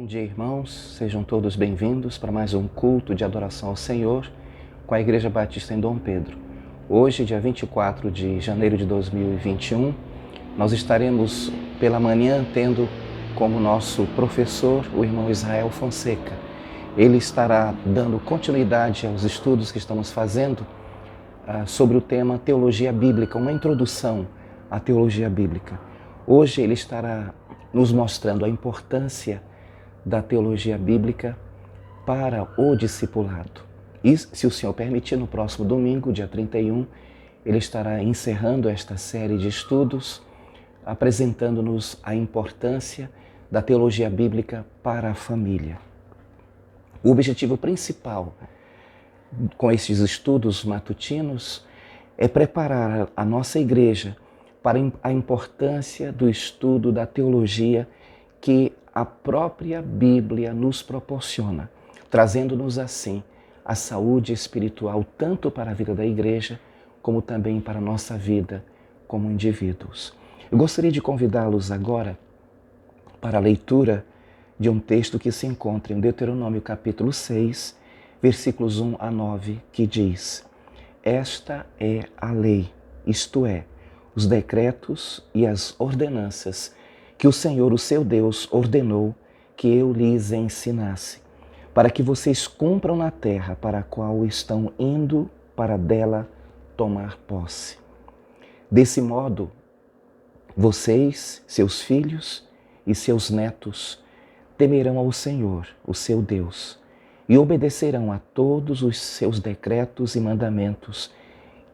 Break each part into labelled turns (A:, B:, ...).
A: dia, irmãos. Sejam todos bem-vindos para mais um culto de adoração ao Senhor com a Igreja Batista em Dom Pedro. Hoje, dia 24 de janeiro de 2021, nós estaremos pela manhã tendo como nosso professor o irmão Israel Fonseca. Ele estará dando continuidade aos estudos que estamos fazendo sobre o tema Teologia Bíblica, uma introdução à Teologia Bíblica. Hoje ele estará nos mostrando a importância da teologia bíblica para o discipulado. E, se o Senhor permitir, no próximo domingo, dia 31, ele estará encerrando esta série de estudos, apresentando-nos a importância da teologia bíblica para a família. O objetivo principal com estes estudos matutinos é preparar a nossa igreja para a importância do estudo da teologia que a própria Bíblia nos proporciona, trazendo-nos assim a saúde espiritual tanto para a vida da igreja como também para a nossa vida como indivíduos. Eu gostaria de convidá-los agora para a leitura de um texto que se encontra em Deuteronômio capítulo 6, versículos 1 a 9, que diz: Esta é a lei, isto é, os decretos e as ordenanças que o Senhor, o seu Deus, ordenou que eu lhes ensinasse, para que vocês cumpram na terra para a qual estão indo para dela tomar posse. Desse modo, vocês, seus filhos e seus netos temerão ao Senhor, o seu Deus, e obedecerão a todos os seus decretos e mandamentos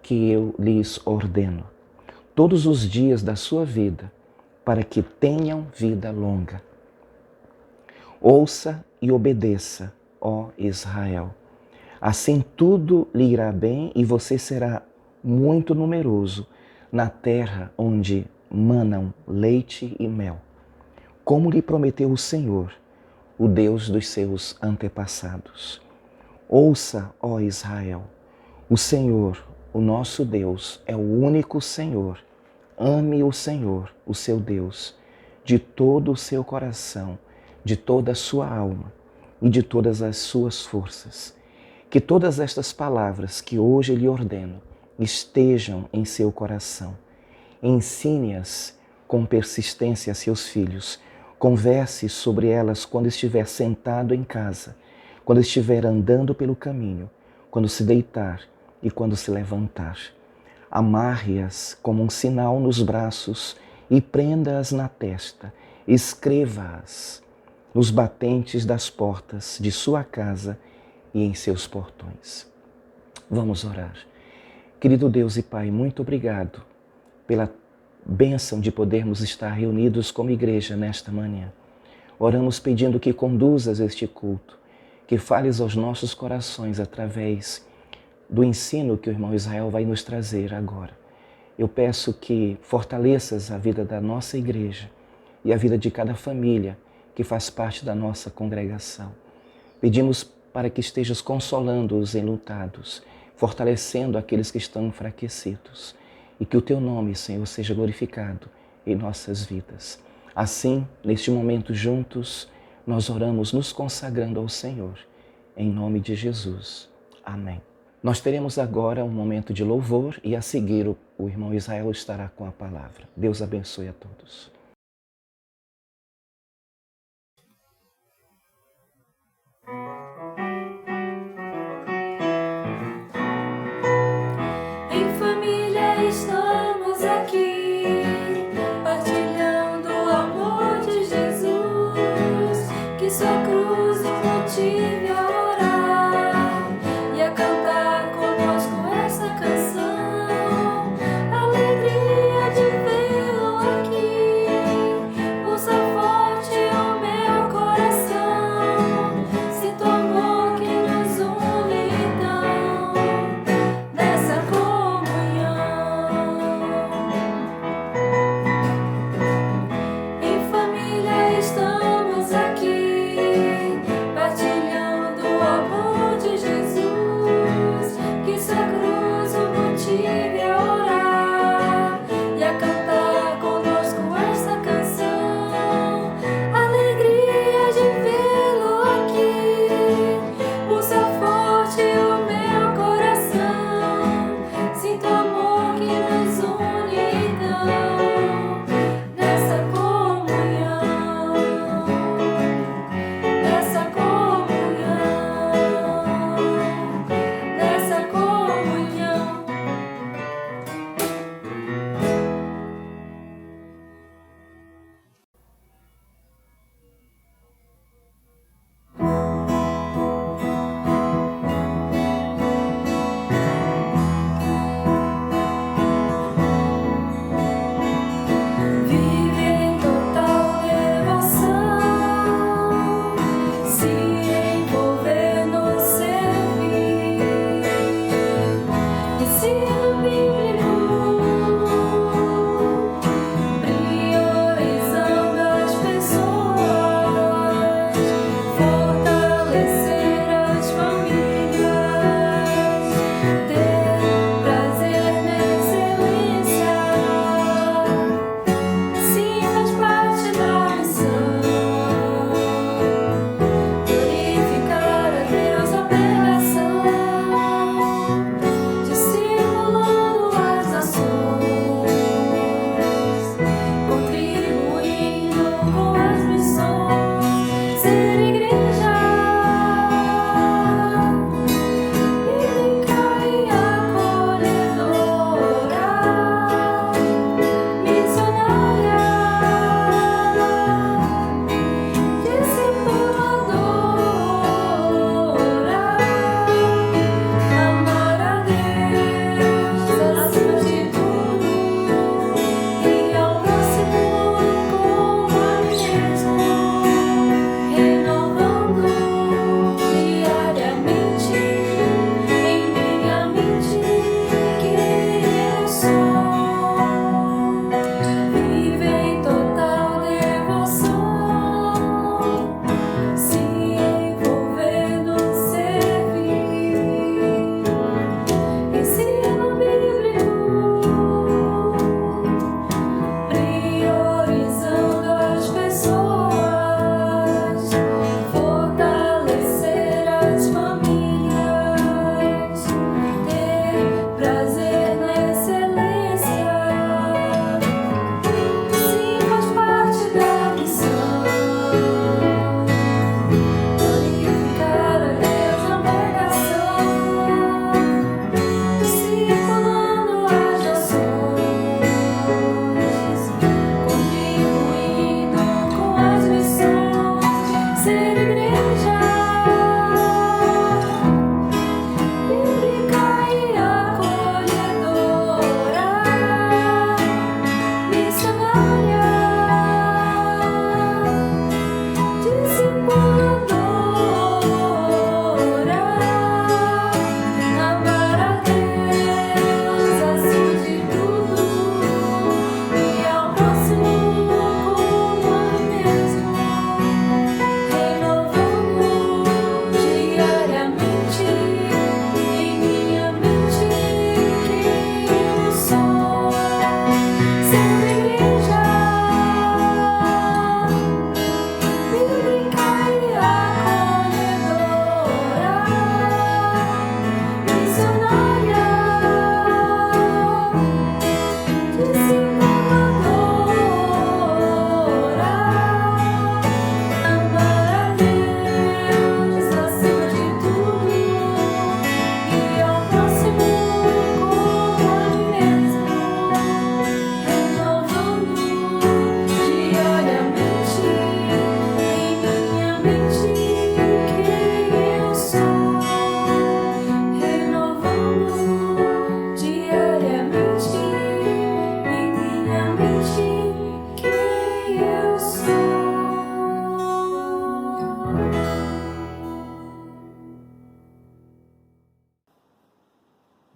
A: que eu lhes ordeno, todos os dias da sua vida, para que tenham vida longa. Ouça e obedeça, ó Israel. Assim tudo lhe irá bem e você será muito numeroso na terra onde manam leite e mel, como lhe prometeu o Senhor, o Deus dos seus antepassados. Ouça, ó Israel, o Senhor, o nosso Deus, é o único Senhor. Ame o Senhor, o seu Deus, de todo o seu coração, de toda a sua alma e de todas as suas forças. Que todas estas palavras que hoje lhe ordeno estejam em seu coração. Ensine-as com persistência a seus filhos. Converse sobre elas quando estiver sentado em casa, quando estiver andando pelo caminho, quando se deitar e quando se levantar. Amarre-as como um sinal nos braços e prenda-as na testa. Escreva-as nos batentes das portas de sua casa e em seus portões. Vamos orar. Querido Deus e Pai, muito obrigado pela bênção de podermos estar reunidos como igreja nesta manhã. Oramos pedindo que conduzas este culto, que fales aos nossos corações através do ensino que o irmão Israel vai nos trazer agora. Eu peço que fortaleças a vida da nossa igreja e a vida de cada família que faz parte da nossa congregação. Pedimos para que estejas consolando os enlutados, fortalecendo aqueles que estão enfraquecidos e que o teu nome, Senhor, seja glorificado em nossas vidas. Assim, neste momento juntos, nós oramos nos consagrando ao Senhor. Em nome de Jesus. Amém. Nós teremos agora um momento de louvor e a seguir o irmão Israel estará com a palavra. Deus abençoe a todos.
B: Em família estamos aqui, partilhando o amor de Jesus, que sua cruz nos motive a orar e a cantar conosco essa canção. Alegria de vê-lo aqui, pulsa forte o meu coração, se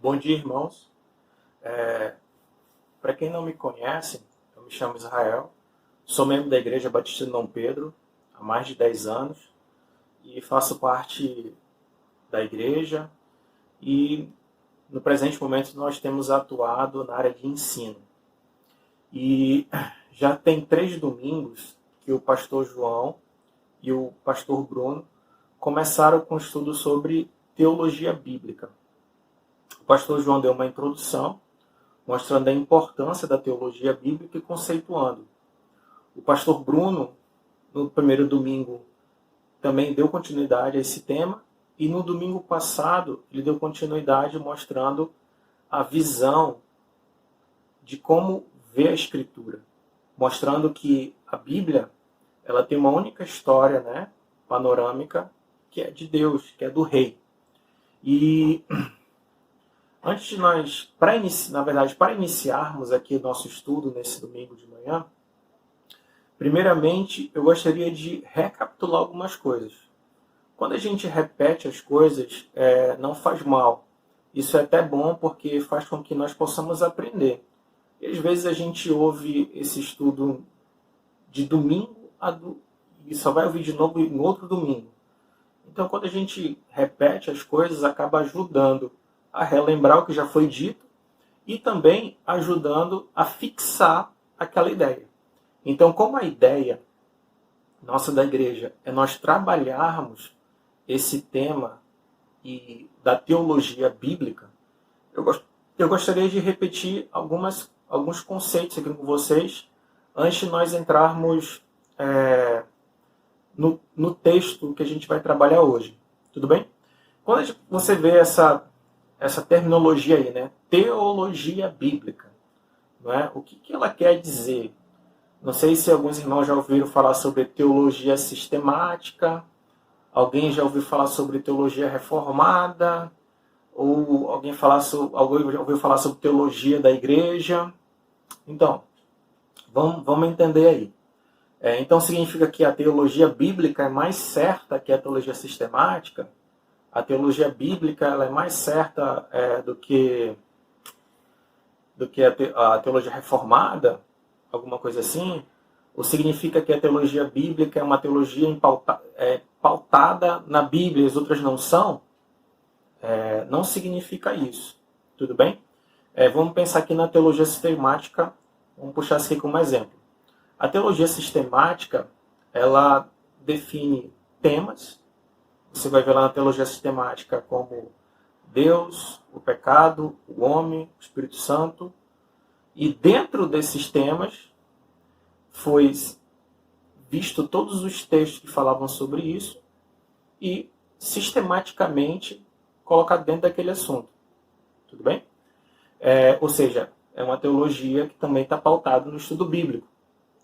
C: Bom dia, irmãos. Para quem não me conhece, eu me chamo Israel, sou membro da Igreja Batista de Dom Pedro há mais de 10 anos e faço parte da igreja e no presente momento nós temos atuado na área de ensino. E já tem 3 domingos que o pastor João e o pastor Bruno começaram com um estudo sobre teologia bíblica. O pastor João deu uma introdução, mostrando a importância da teologia bíblica e conceituando. O pastor Bruno, no primeiro domingo, também deu continuidade a esse tema, e no domingo passado ele deu continuidade mostrando a visão de como ver a Escritura, mostrando que a Bíblia ela tem uma única história, né, panorâmica, que é de Deus, que é do Rei. E antes de nós, para iniciarmos aqui o nosso estudo nesse domingo de manhã, primeiramente eu gostaria de recapitular algumas coisas. Quando a gente repete as coisas, não faz mal, Isso é até bom porque faz com que nós possamos aprender. E às vezes a gente ouve esse estudo de domingo e só vai ouvir de novo no outro domingo. Então, quando a gente repete as coisas, acaba ajudando a relembrar o que já foi dito e também ajudando a fixar aquela ideia. Então, como a ideia nossa da igreja é nós trabalharmos esse tema da teologia bíblica, eu gostaria de repetir alguns conceitos aqui com vocês antes de nós entrarmos no texto que a gente vai trabalhar hoje. Tudo bem? Quando você vê essa terminologia aí, né? Teologia bíblica, não é? O que ela quer dizer? Não sei se alguns irmãos já ouviram falar sobre teologia sistemática, alguém já ouviu falar sobre teologia reformada, ou alguém já ouviu falar sobre teologia da igreja. Então, vamos entender aí. Então significa que a teologia bíblica é mais certa que a teologia sistemática? A teologia bíblica ela é mais certa do que a teologia reformada? Alguma coisa assim? Ou significa que a teologia bíblica é uma teologia pautada na Bíblia e as outras não são? Não significa isso. Tudo bem? Vamos pensar aqui na teologia sistemática. Vamos puxar isso aqui como exemplo. A teologia sistemática, ela define temas. Você vai ver lá na teologia sistemática como Deus, o pecado, o homem, o Espírito Santo. E dentro desses temas, foi visto todos os textos que falavam sobre isso e sistematicamente colocado dentro daquele assunto. Tudo bem? Ou seja, é uma teologia que também está pautada no estudo bíblico.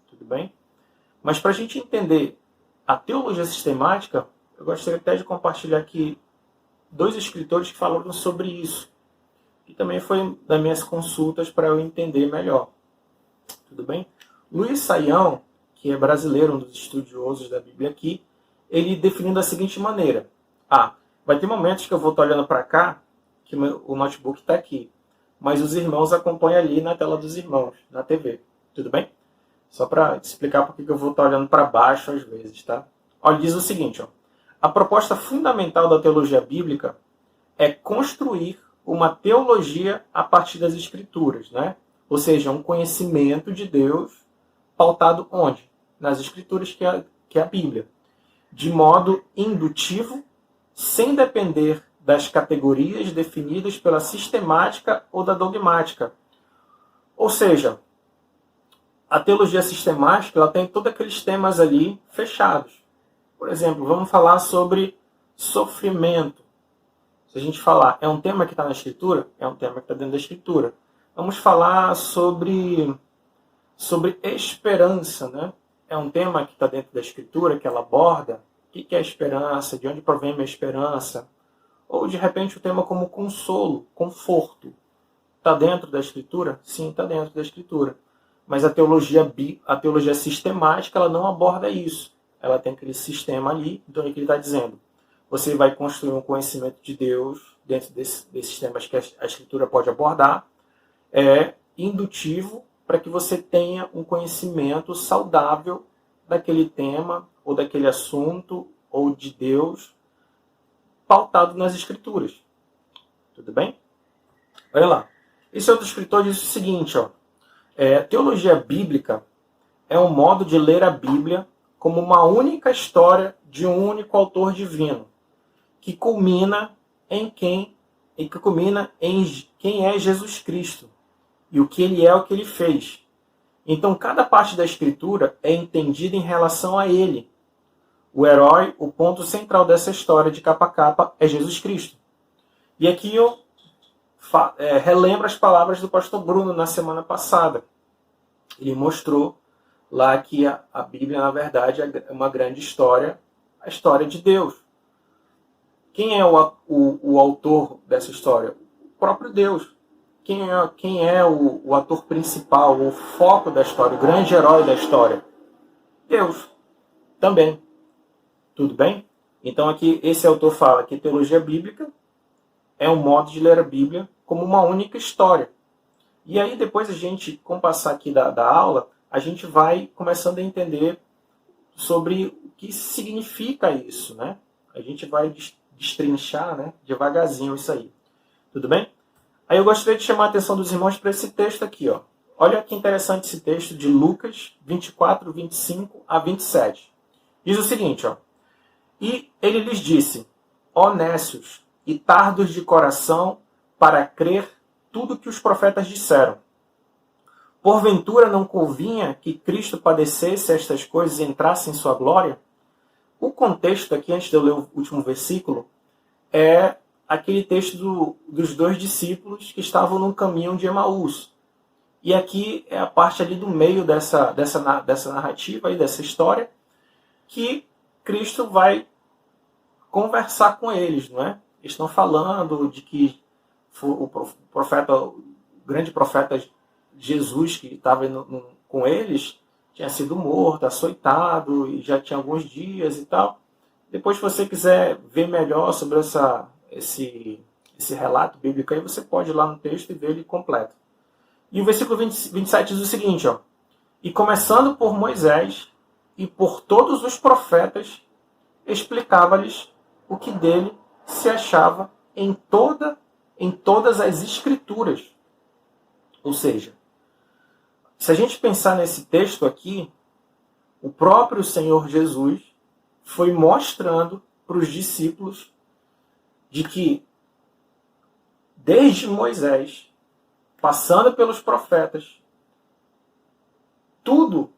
C: Tudo bem? Mas para a gente entender a teologia sistemática, eu gostaria até de compartilhar aqui 2 escritores que falaram sobre isso. Que também foi das minhas consultas para eu entender melhor. Tudo bem? Luiz Saião, que é brasileiro, um dos estudiosos da Bíblia aqui, ele definiu da seguinte maneira. Vai ter momentos que eu vou estar olhando para cá, que o notebook está aqui. Mas os irmãos acompanham ali na tela dos irmãos, na TV. Tudo bem? Só para explicar por que eu vou estar olhando para baixo às vezes, tá? Olha, diz o seguinte, a proposta fundamental da teologia bíblica é construir uma teologia a partir das Escrituras, né? Ou seja, um conhecimento de Deus pautado onde? Nas Escrituras, que é a Bíblia. De modo indutivo, sem depender das categorias definidas pela sistemática ou da dogmática. Ou seja, a teologia sistemática ela tem todos aqueles temas ali fechados. Por exemplo, vamos falar sobre sofrimento. Se a gente falar, é um tema que está na Escritura? É um tema que está dentro da Escritura. Vamos falar sobre esperança, né? É um tema que está dentro da Escritura, que ela aborda. O que é a esperança? De onde provém a minha esperança? Ou, de repente, o tema como consolo, conforto. Está dentro da Escritura? Sim, está dentro da Escritura. Mas a teologia sistemática ela não aborda isso. Ela tem aquele sistema ali. Então, o que ele está dizendo? Você vai construir um conhecimento de Deus dentro desses temas que a Escritura pode abordar. Indutivo para que você tenha um conhecimento saudável daquele tema, ou daquele assunto, ou de Deus, pautado nas Escrituras. Tudo bem? Olha lá. Esse outro escritor diz o seguinte, teologia bíblica é um modo de ler a Bíblia como uma única história de um único autor divino, que culmina em quem é Jesus Cristo e o que ele é, o que ele fez. Então, cada parte da Escritura é entendida em relação a ele. O herói, o ponto central dessa história de capa a capa é Jesus Cristo. E aqui eu relembro as palavras do pastor Bruno na semana passada. Ele mostrou lá que a Bíblia, na verdade, é uma grande história, a história de Deus. Quem é o autor dessa história? O próprio Deus. Quem é o ator principal, o foco da história, o grande herói da história? Deus. Também. Tudo bem? Então aqui esse autor fala que teologia bíblica é um modo de ler a Bíblia como uma única história. E aí depois a gente, com o passar aqui da aula, a gente vai começando a entender sobre o que significa isso, né? A gente vai destrinchar, né, devagarzinho isso aí. Tudo bem? Aí eu gostaria de chamar a atenção dos irmãos para esse texto aqui, ó. Olha que interessante esse texto de Lucas 24, 25 a 27. Diz o seguinte, ó. E ele lhes disse, ó nécios e tardos de coração para crer tudo que os profetas disseram. Porventura não convinha que Cristo padecesse estas coisas e entrasse em sua glória? O contexto aqui, antes de eu ler o último versículo, é aquele texto dos dois discípulos que estavam num caminho de Emaús. E aqui é a parte ali do meio dessa narrativa, aí, dessa história, que Cristo vai conversar com eles, não é? Eles estão falando de que o grande profeta Jesus, que estava com eles, tinha sido morto, açoitado, e já tinha alguns dias e tal. Depois, se você quiser ver melhor sobre esse relato bíblico, aí você pode ir lá no texto e ver ele completo. E o versículo 27 diz o seguinte, ó. E começando por Moisés e por todos os profetas, explicava-lhes o que dele se achava em todas as escrituras. Ou seja, se a gente pensar nesse texto aqui, o próprio Senhor Jesus foi mostrando para os discípulos de que, desde Moisés, passando pelos profetas, tudo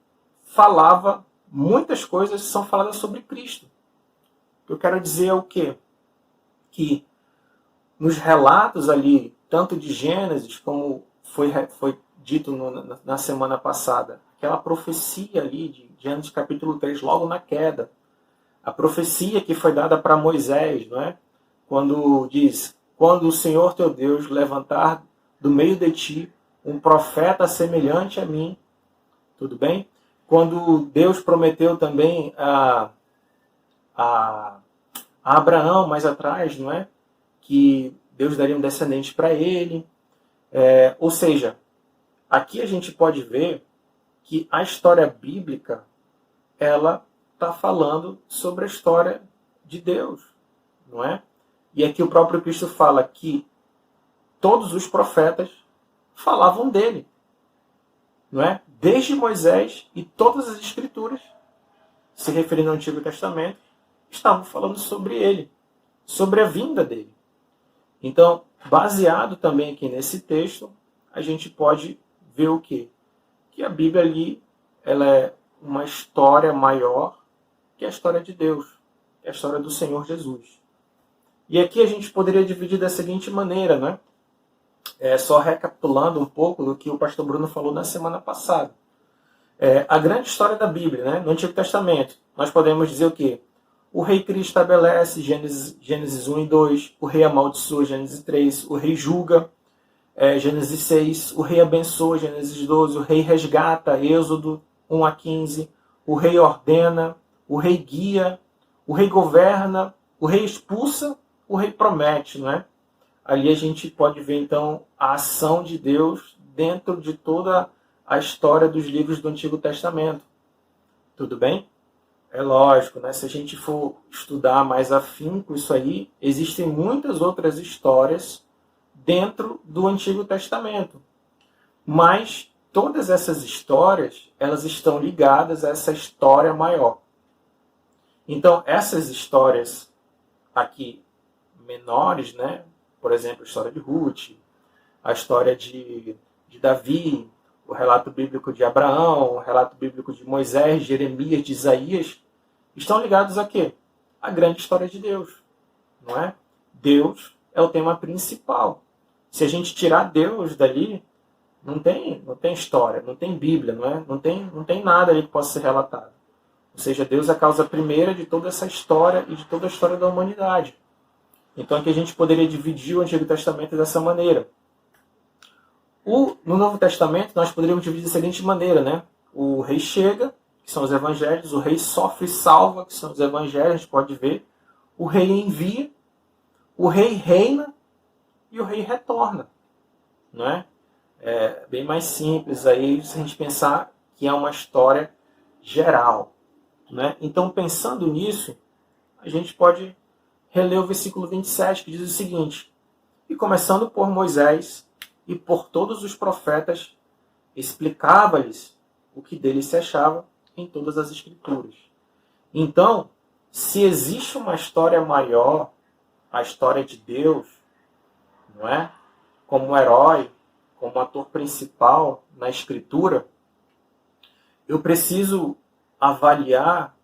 C: falava, muitas coisas são faladas sobre Cristo. O que eu quero dizer é o quê? Que nos relatos ali, tanto de Gênesis, como foi dito na semana passada, aquela profecia ali de Gênesis capítulo 3, logo na queda, a profecia que foi dada para Moisés, não é? Quando diz, quando o Senhor teu Deus levantar do meio de ti um profeta semelhante a mim, tudo bem? Quando Deus prometeu também a Abraão, mais atrás, não é? Que Deus daria um descendente para ele. Ou seja, aqui a gente pode ver que a história bíblica, ela está falando sobre a história de Deus, não é? E aqui o próprio Cristo fala que todos os profetas falavam dele, não é? Desde Moisés e todas as escrituras, se referindo ao Antigo Testamento, estavam falando sobre ele, sobre a vinda dele. Então, baseado também aqui nesse texto, a gente pode ver o quê? Que a Bíblia ali, ela é uma história maior que a história de Deus, que é a história do Senhor Jesus. E aqui a gente poderia dividir da seguinte maneira, né? Só recapitulando um pouco do que o pastor Bruno falou na semana passada. A grande história da Bíblia, né? No Antigo Testamento, nós podemos dizer o quê? O rei cria e estabelece, Gênesis 1 e 2. O rei amaldiçoa, Gênesis 3. O rei julga, Gênesis 6. O rei abençoa, Gênesis 12. O rei resgata, Êxodo 1 a 15. O rei ordena, o rei guia, o rei governa, o rei expulsa, o rei promete, não é? Ali a gente pode ver, então, a ação de Deus dentro de toda a história dos livros do Antigo Testamento. Tudo bem? É lógico, né? Se a gente for estudar mais afinco isso aí, existem muitas outras histórias dentro do Antigo Testamento. Mas todas essas histórias, elas estão ligadas a essa história maior. Então, essas histórias aqui menores, né? Por exemplo, a história de Ruth, a história de Davi, o relato bíblico de Abraão, o relato bíblico de Moisés, de Jeremias, de Isaías, estão ligados a quê? A grande história de Deus, não é? Deus é o tema principal. Se a gente tirar Deus dali, não tem história, não tem Bíblia, não é? Não tem nada ali que possa ser relatado. Ou seja, Deus é a causa primeira de toda essa história e de toda a história da humanidade. Então aqui a gente poderia dividir o Antigo Testamento dessa maneira. No Novo Testamento nós poderíamos dividir da seguinte maneira, né? O rei chega, que são os evangelhos, o rei sofre e salva, que são os evangelhos, a gente pode ver. O rei envia, o rei reina, e o rei retorna. Não é? É bem mais simples aí se a gente pensar que é uma história geral. Né? Então, pensando nisso, a gente pode reler o versículo 27, que diz o seguinte: e começando por Moisés e por todos os profetas, explicava-lhes o que deles se achava em todas as Escrituras. Então, se existe uma história maior, a história de Deus, não é? Como herói, como ator principal na Escritura, eu preciso avaliar,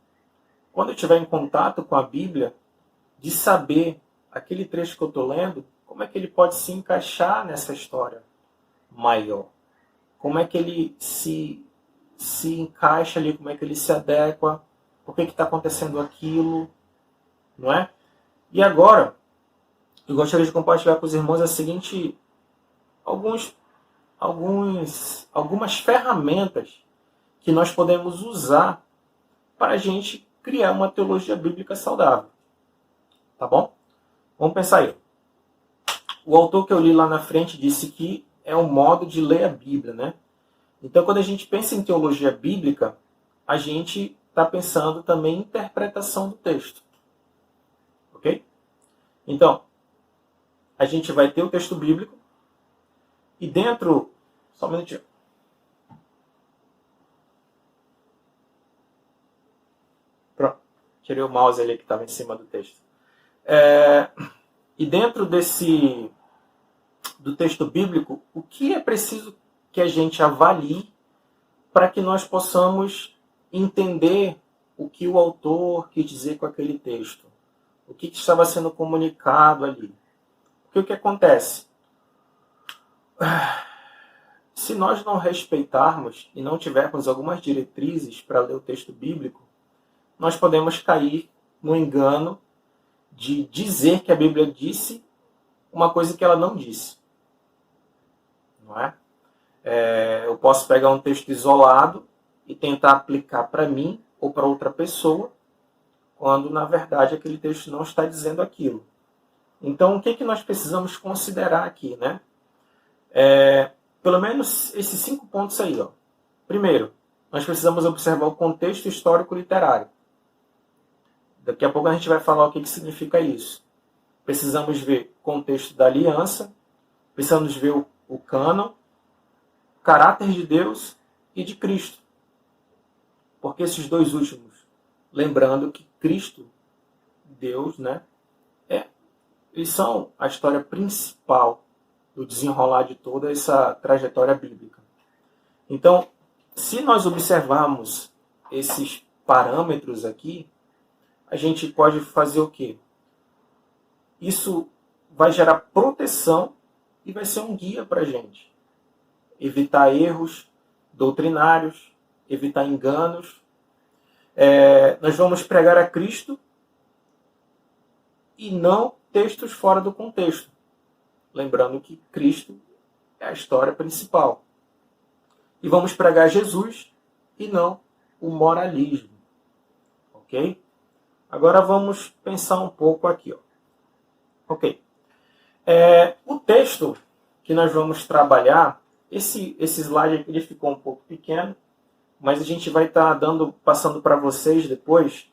C: quando eu estiver em contato com a Bíblia, de saber aquele trecho que eu estou lendo, como é que ele pode se encaixar nessa história maior. Como é que ele se encaixa ali, como é que ele se adequa, por que está acontecendo aquilo, não é? E agora, eu gostaria de compartilhar com os irmãos a seguinte, algumas ferramentas que nós podemos usar para a gente criar uma teologia bíblica saudável. Tá bom? Vamos pensar aí. O autor que eu li lá na frente disse que é um modo de ler a Bíblia, né? Então, quando a gente pensa em teologia bíblica, a gente está pensando também em interpretação do texto. Ok? Então, a gente vai ter o texto bíblico e dentro... Só um minutinho. Pronto. Tirei o mouse ali que estava em cima do texto. E dentro do texto bíblico, o que é preciso que a gente avalie para que nós possamos entender o que o autor quis dizer com aquele texto? O que estava sendo comunicado ali? Porque o que acontece? Se nós não respeitarmos e não tivermos algumas diretrizes para ler o texto bíblico, nós podemos cair no engano de dizer que a Bíblia disse uma coisa que ela não disse. Não é? Eu posso pegar um texto isolado e tentar aplicar para mim ou para outra pessoa, quando na verdade aquele texto não está dizendo aquilo. Então, o que nós precisamos considerar aqui, né? Pelo menos esses 5 pontos aí. Ó. Primeiro, nós precisamos observar o contexto histórico-literário. Daqui a pouco a gente vai falar o que significa isso. Precisamos ver o contexto da aliança, precisamos ver o cânon, o caráter de Deus e de Cristo. Porque esses dois últimos, lembrando que Cristo, Deus, né, eles são a história principal do desenrolar de toda essa trajetória bíblica. Então, se nós observarmos esses parâmetros aqui, a gente pode fazer o quê? Isso vai gerar proteção e vai ser um guia para a gente. Evitar erros doutrinários, evitar enganos. Nós vamos pregar a Cristo e não textos fora do contexto. Lembrando que Cristo é a história principal. E vamos pregar Jesus e não o moralismo. Ok? Agora vamos pensar um pouco aqui. Ó. Ok. O texto que nós vamos trabalhar, esse slide aqui ele ficou um pouco pequeno, mas a gente vai estar passando para vocês depois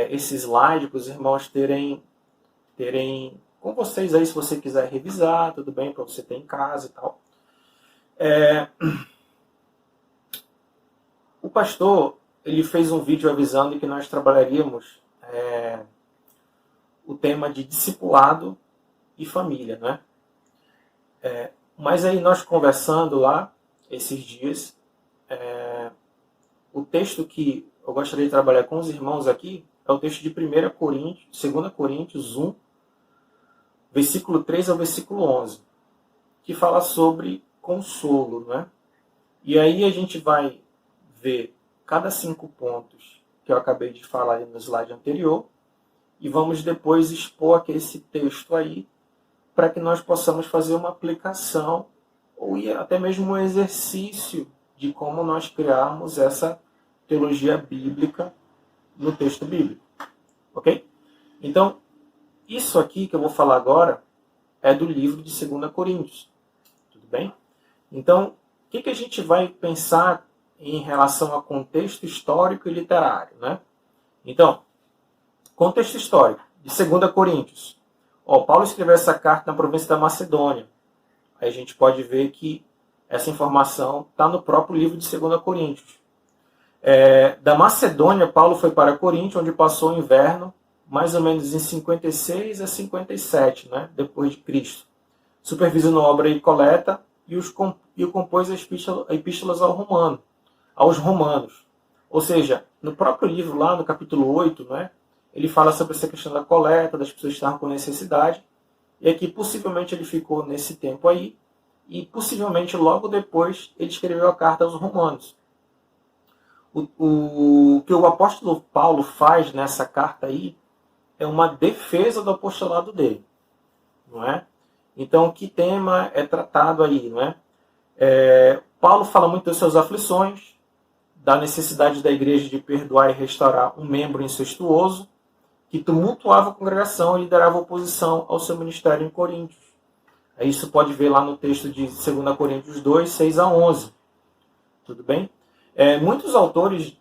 C: esse slide para os irmãos terem com vocês aí, se você quiser revisar, tudo bem, para você ter em casa e tal. O pastor ele fez um vídeo avisando que nós trabalharíamos o tema de discipulado e família, né? Mas aí nós conversando lá, esses dias, o texto que eu gostaria de trabalhar com os irmãos aqui é o texto de 2 Coríntios 1, versículo 3 ao versículo 11, que fala sobre consolo, né? E aí a gente vai ver cada 5 pontos que eu acabei de falar no slide anterior e vamos depois expor aqui esse texto aí para que nós possamos fazer uma aplicação ou até mesmo um exercício de como nós criarmos essa teologia bíblica no texto bíblico. Ok? Então, isso aqui que eu vou falar agora é do livro de 2 Coríntios. Tudo bem? Então, o que a gente vai pensar em relação a contexto histórico e literário, né? Então, contexto histórico de 2 Coríntios. Paulo escreveu essa carta na província da Macedônia. Aí a gente pode ver que essa informação está no próprio livro de 2 Coríntios. Da Macedônia, Paulo foi para Corinto, onde passou o inverno, mais ou menos em 56 a 57, né, depois de Cristo. Supervisionou obra e coleta e compôs epístolas aos romanos. Ou seja, no próprio livro, lá no capítulo 8, né, ele fala sobre essa questão da coleta, das pessoas que estavam com necessidade, e aqui possivelmente ele ficou nesse tempo aí, e possivelmente logo depois ele escreveu a carta aos romanos. O que o apóstolo Paulo faz nessa carta aí é uma defesa do apostolado dele, não é? Então, que tema é tratado aí, não é? Paulo fala muito das suas aflições, da necessidade da igreja de perdoar e restaurar um membro incestuoso que tumultuava a congregação e liderava oposição ao seu ministério em Coríntios. Isso pode ver lá no texto de 2 Coríntios 2, 6 a 11. Tudo bem? Muitos autores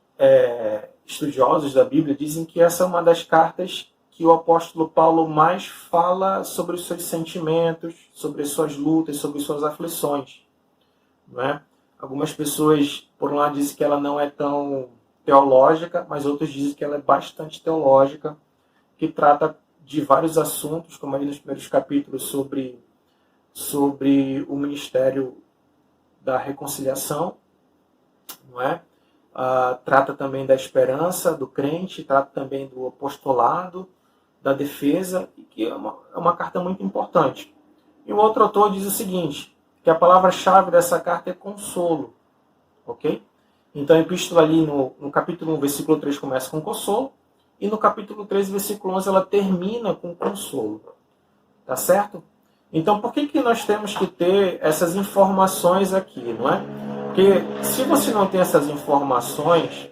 C: estudiosos da Bíblia dizem que essa é uma das cartas que o apóstolo Paulo mais fala sobre os seus sentimentos, sobre as suas lutas, sobre as suas aflições. Não é? Algumas pessoas, por um lado, dizem que ela não é tão teológica, mas outros dizem que ela é bastante teológica, que trata de vários assuntos, como ali nos primeiros capítulos, sobre o ministério da reconciliação, não é? Trata também da esperança do crente, trata também do apostolado, da defesa, e que é uma carta muito importante. E o outro autor diz o seguinte, que a palavra-chave dessa carta é consolo. Ok? Então a epístola ali no capítulo 1, versículo 3 começa com consolo, e no capítulo 3, versículo 11, ela termina com consolo. Tá certo? Então por que nós temos que ter essas informações aqui, não é? Porque se você não tem essas informações,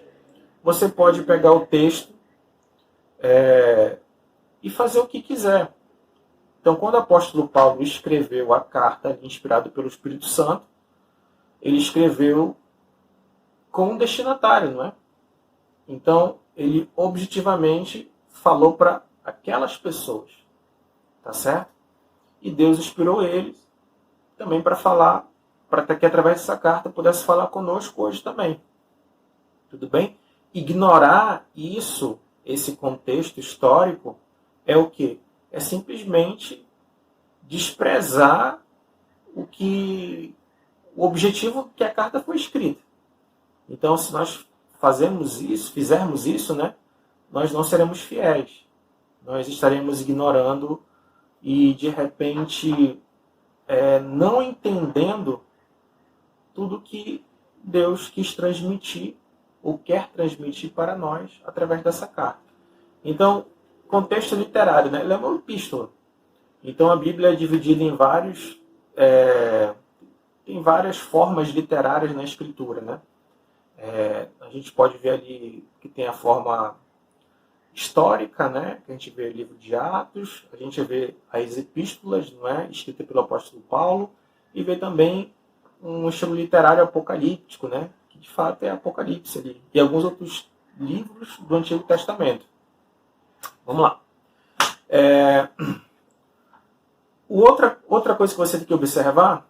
C: você pode pegar o texto e fazer o que quiser. Então, quando o apóstolo Paulo escreveu a carta inspirado pelo Espírito Santo, ele escreveu com um destinatário, não é? Então, ele objetivamente falou para aquelas pessoas, tá certo? E Deus inspirou eles também para falar, para que através dessa carta pudesse falar conosco hoje também. Tudo bem? Ignorar isso, esse contexto histórico, é o quê? É simplesmente desprezar o objetivo que a carta foi escrita. Então, se nós fizermos isso, né, nós não seremos fiéis. Nós estaremos ignorando e, de repente, não entendendo tudo que Deus quis transmitir ou quer transmitir para nós através dessa carta. Então, contexto literário, né? Ela é uma epístola. Então a Bíblia é dividida em várias formas literárias na escritura, né? A gente pode ver ali que tem a forma histórica, né? Que a gente vê o livro de Atos, a gente vê as epístolas, não é? Escritas pelo apóstolo Paulo, e vê também um estilo literário apocalíptico, né? Que de fato é Apocalipse ali, e alguns outros livros do Antigo Testamento. Vamos lá. Outra coisa que você tem que observar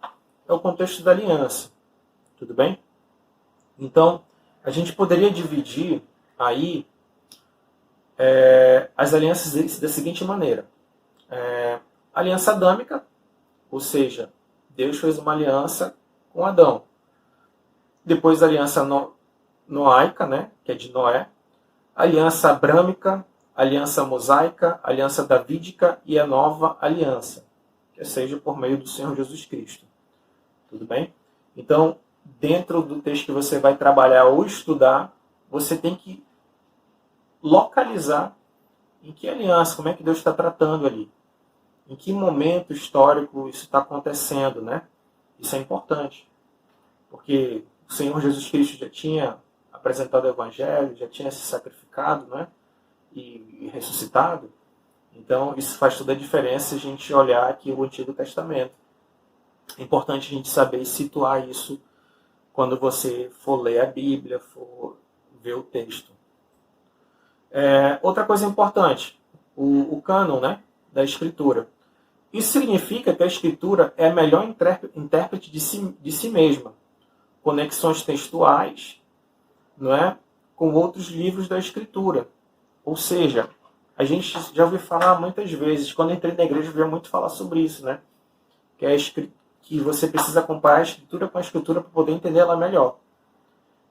C: é o contexto da aliança. Tudo bem? Então, a gente poderia dividir aí as alianças da seguinte maneira. Aliança adâmica, ou seja, Deus fez uma aliança com Adão. Depois a aliança noaica, né, que é de Noé. Aliança abrâmica, aliança mosaica, aliança davídica e a nova aliança, que seja por meio do Senhor Jesus Cristo. Tudo bem? Então, dentro do texto que você vai trabalhar ou estudar, você tem que localizar em que aliança, como é que Deus está tratando ali. Em que momento histórico isso está acontecendo, né? Isso é importante. Porque o Senhor Jesus Cristo já tinha apresentado o Evangelho, já tinha se sacrificado, né? E ressuscitado. Então, isso faz toda a diferença se a gente olhar aqui o Antigo Testamento. É importante a gente saber situar isso quando você for ler a Bíblia, for ver o texto. Outra coisa importante, o cânon, né, da Escritura. Isso significa que a Escritura é a melhor intérprete de si mesma. Conexões textuais, não é, com outros livros da Escritura. Ou seja, a gente já ouviu falar muitas vezes, quando entrei na igreja, eu ouvi muito falar sobre isso, né? Que você precisa comparar a Escritura com a Escritura para poder entender ela melhor.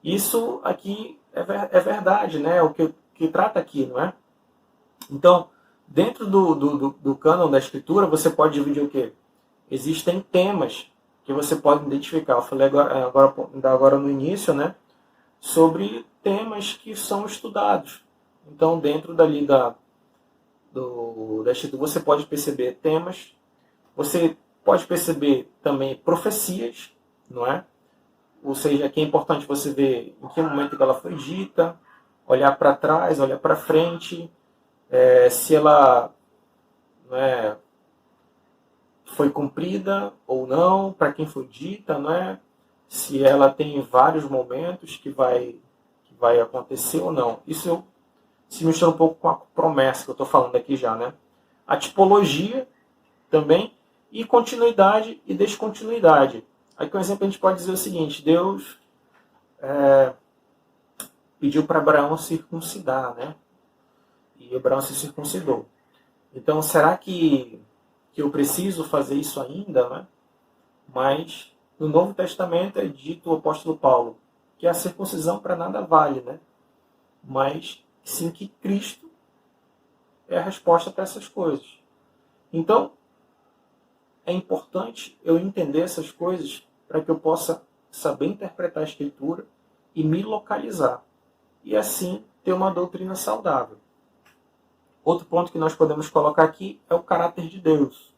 C: Isso aqui é verdade, né? O que trata aqui, não é? Então, dentro do cânon da Escritura, você pode dividir o quê? Existem temas que você pode identificar. Eu falei agora no início, né? Sobre temas que são estudados. Então, dentro dali da Escritura, você pode perceber temas, você pode perceber também profecias, não é? Ou seja, aqui é importante você ver em que momento que ela foi dita, olhar para trás, olhar para frente, se ela, não é, foi cumprida ou não, para quem foi dita, não é? Se ela tem vários momentos que vai acontecer ou não. Isso se mistura um pouco com a promessa que eu estou falando aqui já, né? A tipologia também, e continuidade e descontinuidade. Aqui um exemplo a gente pode dizer o seguinte: Deus pediu para Abraão circuncidar, né? E Abraão se circuncidou. Então, será que eu preciso fazer isso ainda, né? Mas no Novo Testamento é dito o apóstolo Paulo que a circuncisão para nada vale, né? Mas sim que Cristo é a resposta para essas coisas. Então, é importante eu entender essas coisas para que eu possa saber interpretar a Escritura e me localizar. E assim ter uma doutrina saudável. Outro ponto que nós podemos colocar aqui é o caráter de Deus.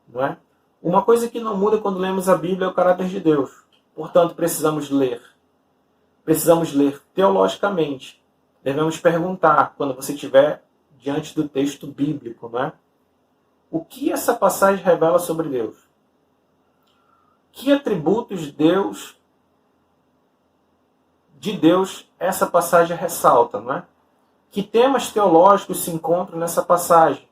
C: Não é? Uma coisa que não muda quando lemos a Bíblia é o caráter de Deus. Portanto, precisamos ler. Precisamos ler teologicamente. Devemos perguntar, quando você estiver diante do texto bíblico, não é? O que essa passagem revela sobre Deus? Que atributos de Deus essa passagem ressalta, não é? Que temas teológicos se encontram nessa passagem?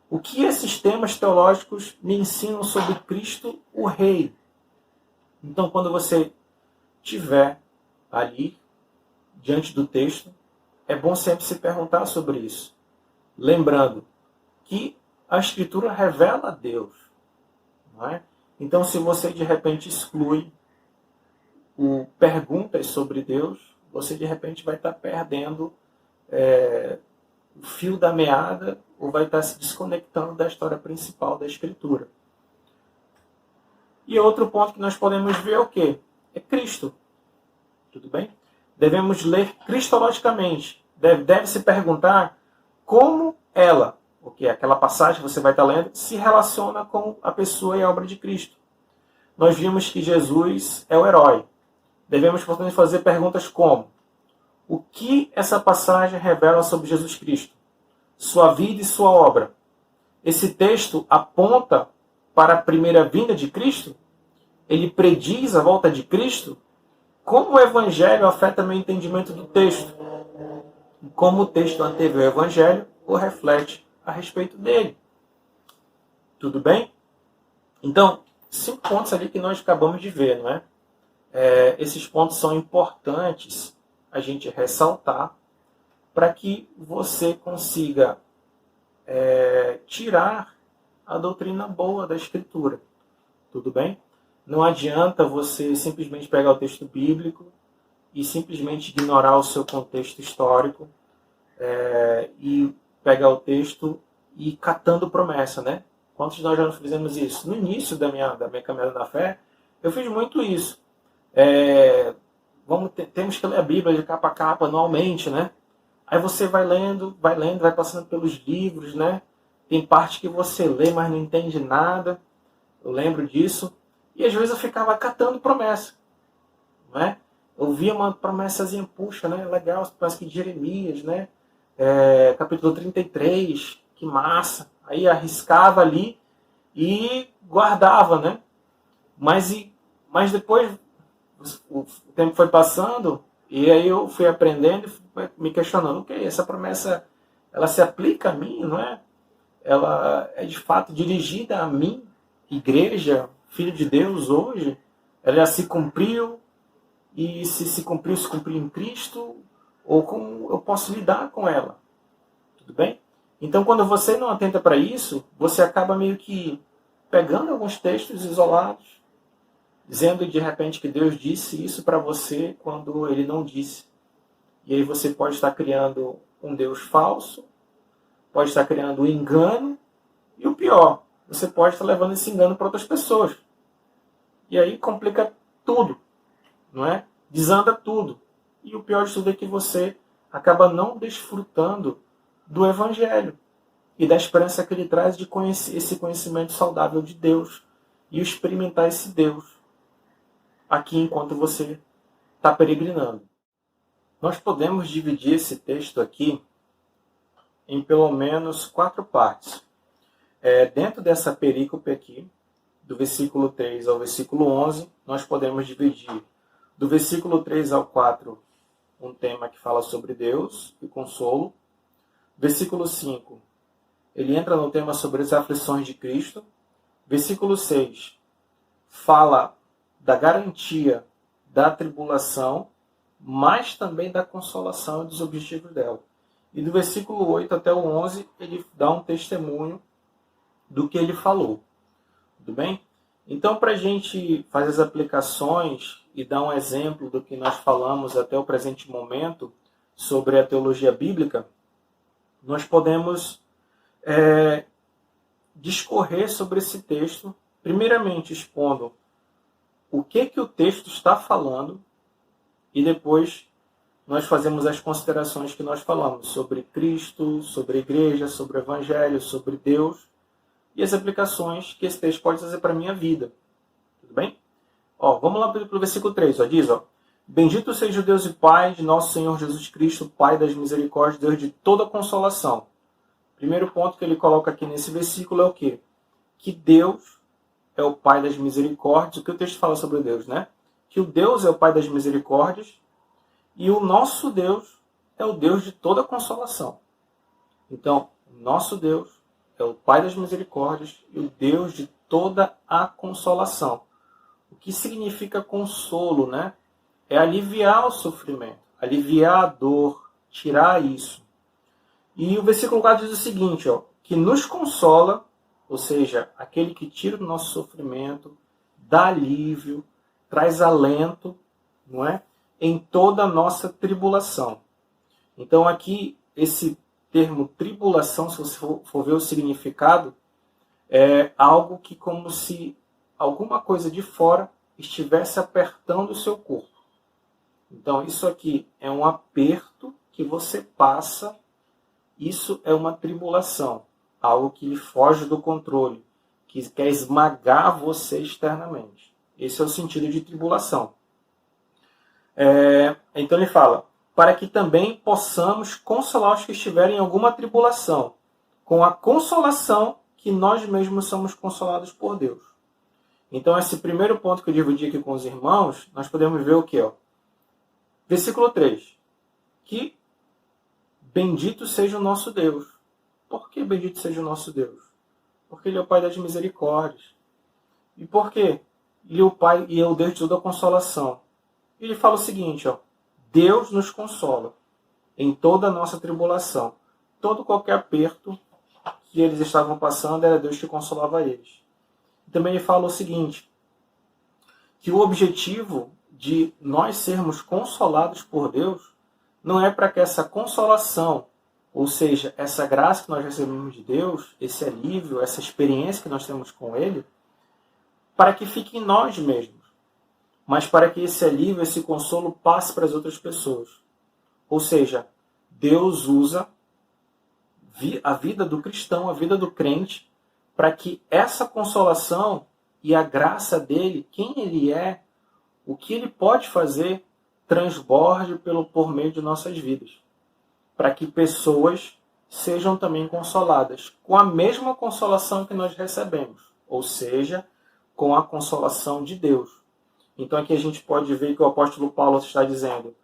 C: O que esses temas teológicos me ensinam sobre Cristo, o Rei? Então, quando você estiver ali, diante do texto, é bom sempre se perguntar sobre isso. Lembrando que a Escritura revela a Deus. Não é? Então, se você de repente exclui perguntas sobre Deus, você de repente vai estar perdendo o fio da meada ou vai estar se desconectando da história principal da Escritura. E outro ponto que nós podemos ver é o quê? É Cristo. Tudo bem? Devemos ler cristologicamente. Deve se perguntar como ela, o que é aquela passagem que você vai estar lendo, se relaciona com a pessoa e a obra de Cristo. Nós vimos que Jesus é o herói. Devemos, portanto, fazer perguntas como: o que essa passagem revela sobre Jesus Cristo? Sua vida e sua obra. Esse texto aponta para a primeira vinda de Cristo? Ele prediz a volta de Cristo? Como o Evangelho afeta meu entendimento do texto? Como o texto antevê o Evangelho ou reflete a respeito dele? Tudo bem? Então, 5 pontos ali que nós acabamos de ver, não é? Esses pontos são importantes a gente ressaltar para que você consiga tirar a doutrina boa da Escritura. Tudo bem? Não adianta você simplesmente pegar o texto bíblico e simplesmente ignorar o seu contexto histórico e pegar o texto e ir catando promessa, né? Quantos de nós já fizemos isso? No início da minha caminhada na fé, eu fiz muito isso. Temos que ler a Bíblia de capa a capa anualmente, né? Aí você vai lendo, vai passando pelos livros, né? Tem parte que você lê, mas não entende nada. Eu lembro disso. E às vezes eu ficava catando promessa, não é? Eu via uma promessazinha, puxa, né? Legal, parece que de Jeremias, né? Capítulo 33, que massa. Aí arriscava ali e guardava, né? Mas depois o tempo foi passando e aí eu fui aprendendo e fui me questionando, ok, essa promessa, ela se aplica a mim, não é? Ela é de fato dirigida a mim, igreja, filho de Deus hoje? Ela já se cumpriu? E se cumpriu, se cumpriu em Cristo? Ou como eu posso lidar com ela? Tudo bem? Então, quando você não atenta para isso, você acaba meio que pegando alguns textos isolados, dizendo de repente que Deus disse isso para você quando Ele não disse. E aí você pode estar criando um Deus falso, pode estar criando um engano, e o pior, você pode estar levando esse engano para outras pessoas. E aí complica tudo, não é? Desanda tudo. E o pior de tudo é que você acaba não desfrutando do Evangelho e da esperança que ele traz de conhecer esse conhecimento saudável de Deus e experimentar esse Deus aqui enquanto você está peregrinando. Nós podemos dividir esse texto aqui em pelo menos 4 partes. Dentro dessa perícope aqui, do versículo 3 ao versículo 11, nós podemos dividir do versículo 3 ao 4 um tema que fala sobre Deus e consolo. Versículo 5, ele entra no tema sobre as aflições de Cristo. Versículo 6 fala da garantia da tribulação, mas também da consolação e dos objetivos dela. E do versículo 8 até o 11, ele dá um testemunho do que ele falou. Tudo bem? Então, para a gente fazer as aplicações e dar um exemplo do que nós falamos até o presente momento sobre a teologia bíblica, nós podemos discorrer sobre esse texto, primeiramente expondo o que o texto está falando, e depois nós fazemos as considerações que nós falamos sobre Cristo, sobre a igreja, sobre o Evangelho, sobre Deus, e as aplicações que esse texto pode trazer para a minha vida. Tudo bem? Vamos lá para o versículo 3. Diz, bendito seja o Deus e Pai de nosso Senhor Jesus Cristo, Pai das misericórdias, Deus de toda consolação. Primeiro ponto que ele coloca aqui nesse versículo é o quê? Que Deus é o Pai das misericórdias. O que o texto fala sobre Deus, né? Que o Deus é o Pai das misericórdias e o nosso Deus é o Deus de toda consolação. Então, nosso Deus é o Pai das misericórdias e o Deus de toda a consolação. O que significa consolo, né? É aliviar o sofrimento, aliviar a dor, tirar isso. E o versículo 4 diz o seguinte, que nos consola, ou seja, aquele que tira o nosso sofrimento, dá alívio, traz alento, não é? Em toda a nossa tribulação. Então aqui, esse termo tribulação, se você for ver o significado, é algo que como se alguma coisa de fora estivesse apertando o seu corpo. Então isso aqui é um aperto que você passa, isso é uma tribulação, algo que lhe foge do controle, que quer esmagar você externamente. Esse é o sentido de tribulação. Então ele fala, para que também possamos consolar os que estiverem em alguma tribulação, com a consolação que nós mesmos somos consolados por Deus. Então, esse primeiro ponto que eu dividi aqui com os irmãos, nós podemos ver o quê? Versículo 3. Que bendito seja o nosso Deus. Por que bendito seja o nosso Deus? Porque Ele é o Pai das misericórdias. E por quê? Ele é o Pai e é o Deus de toda a consolação. Ele fala o seguinte, Deus nos consola em toda a nossa tribulação. Todo qualquer aperto que eles estavam passando, era Deus que consolava eles. Também ele fala o seguinte, que o objetivo de nós sermos consolados por Deus não é para que essa consolação, ou seja, essa graça que nós recebemos de Deus, esse alívio, essa experiência que nós temos com Ele, para que fique em nós mesmos, mas para que esse alívio, esse consolo passe para as outras pessoas. Ou seja, Deus usa a vida do cristão, a vida do crente, para que essa consolação e a graça dele, quem ele é, o que ele pode fazer, transborde por meio de nossas vidas. Para que pessoas sejam também consoladas com a mesma consolação que nós recebemos, ou seja, com a consolação de Deus. Então aqui a gente pode ver que o apóstolo Paulo está dizendo: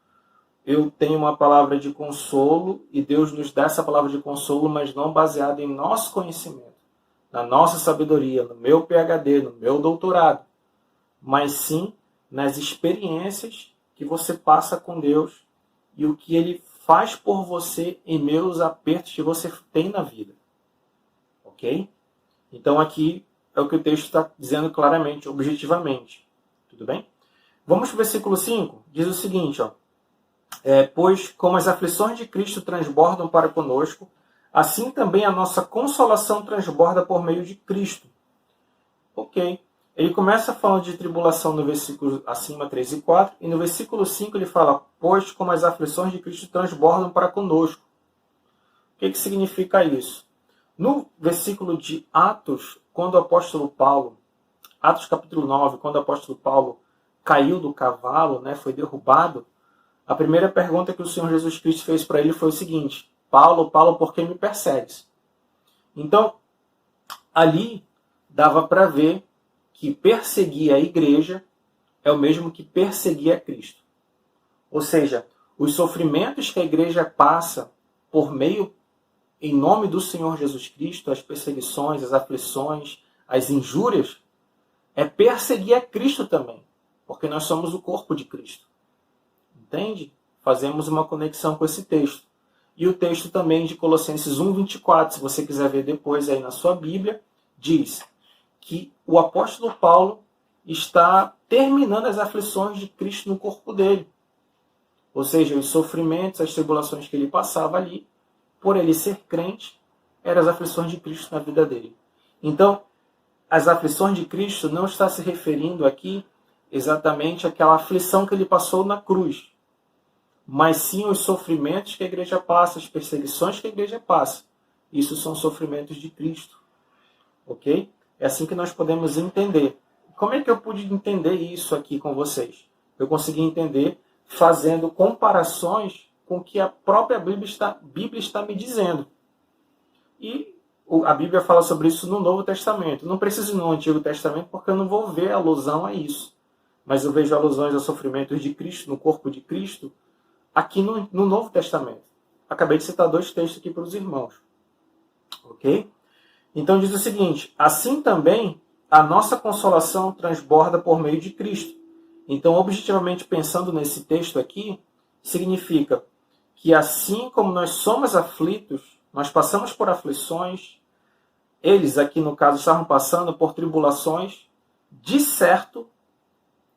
C: eu tenho uma palavra de consolo e Deus nos dá essa palavra de consolo, mas não baseada em nosso conhecimento, na nossa sabedoria, no meu PhD, no meu doutorado, mas sim nas experiências que você passa com Deus e o que Ele faz por você em meio aos apertos que você tem na vida. Ok? Então aqui é o que o texto está dizendo claramente, objetivamente. Tudo bem? Vamos para o versículo 5. Diz o seguinte, ó. Pois como as aflições de Cristo transbordam para conosco, assim também a nossa consolação transborda por meio de Cristo. Ok. Ele começa falando de tribulação no versículo acima 3 e 4, e no versículo 5 ele fala: pois como as aflições de Cristo transbordam para conosco. O que significa isso? No versículo de Atos, quando o apóstolo Paulo, Atos capítulo 9, quando o apóstolo Paulo caiu do cavalo, né, foi derrubado, a primeira pergunta que o Senhor Jesus Cristo fez para ele foi o seguinte: Paulo, Paulo, por que me persegues? Então, ali dava para ver que perseguir a igreja é o mesmo que perseguir a Cristo. Ou seja, os sofrimentos que a igreja passa por meio, em nome do Senhor Jesus Cristo, as perseguições, as aflições, as injúrias, é perseguir a Cristo também, porque nós somos o corpo de Cristo. Entende? Fazemos uma conexão com esse texto. E o texto também de Colossenses 1:24, se você quiser ver depois aí na sua Bíblia, diz que o apóstolo Paulo está terminando as aflições de Cristo no corpo dele. Ou seja, os sofrimentos, as tribulações que ele passava ali, por ele ser crente, eram as aflições de Cristo na vida dele. Então, as aflições de Cristo não está se referindo aqui exatamente àquela aflição que ele passou na cruz, mas sim os sofrimentos que a igreja passa, as perseguições que a igreja passa. Isso são sofrimentos de Cristo. Ok? É assim que nós podemos entender. Como é que eu pude entender isso aqui com vocês? Eu consegui entender fazendo comparações com o que a própria Bíblia está me dizendo. E a Bíblia fala sobre isso no Novo Testamento. Não preciso ir no Antigo Testamento porque eu não vou ver alusão a isso. Mas eu vejo alusões aos sofrimentos de Cristo, no corpo de Cristo, aqui no Novo Testamento. Acabei de citar 2 textos aqui para os irmãos. Ok? Então diz o seguinte: assim também a nossa consolação transborda por meio de Cristo. Então, objetivamente pensando nesse texto aqui, significa que assim como nós somos aflitos, nós passamos por aflições, eles aqui no caso estavam passando por tribulações, de certo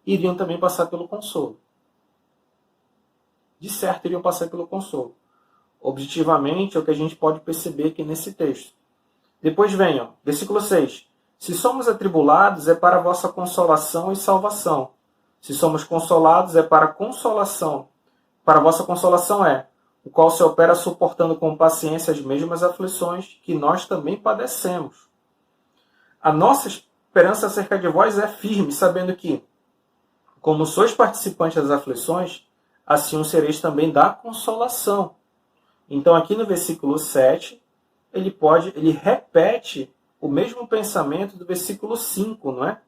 C: iriam também passar pelo consolo. De certo iriam passar pelo consolo. Objetivamente é o que a gente pode perceber aqui nesse texto. Depois vem, ó, versículo 6. Se somos atribulados, é para a vossa consolação e salvação. Se somos consolados, é para a consolação. Para a vossa consolação é, o qual se opera suportando com paciência as mesmas aflições que nós também padecemos. A nossa esperança acerca de vós é firme, sabendo que, como sois participantes das aflições, assim o sereis também da consolação. Então aqui no versículo 7, ele repete o mesmo pensamento do versículo 5, não é?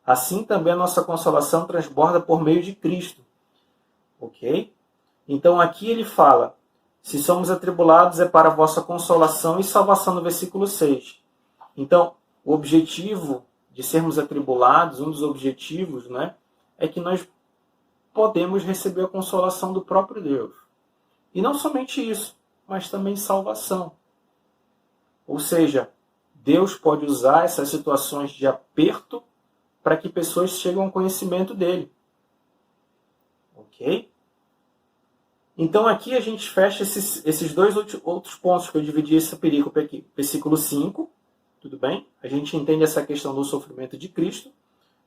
C: Assim também a nossa consolação transborda por meio de Cristo. Ok? Então aqui ele fala, se somos atribulados é para a vossa consolação e salvação no versículo 6. Então, o objetivo de sermos atribulados, um dos objetivos, né, é que nós podemos receber a consolação do próprio Deus. E não somente isso, mas também salvação. Ou seja, Deus pode usar essas situações de aperto para que pessoas cheguem ao conhecimento dele. Ok? Então aqui a gente fecha esses 2 outros pontos que eu dividi essa perícope aqui. Versículo 5, tudo bem? A gente entende essa questão do sofrimento de Cristo.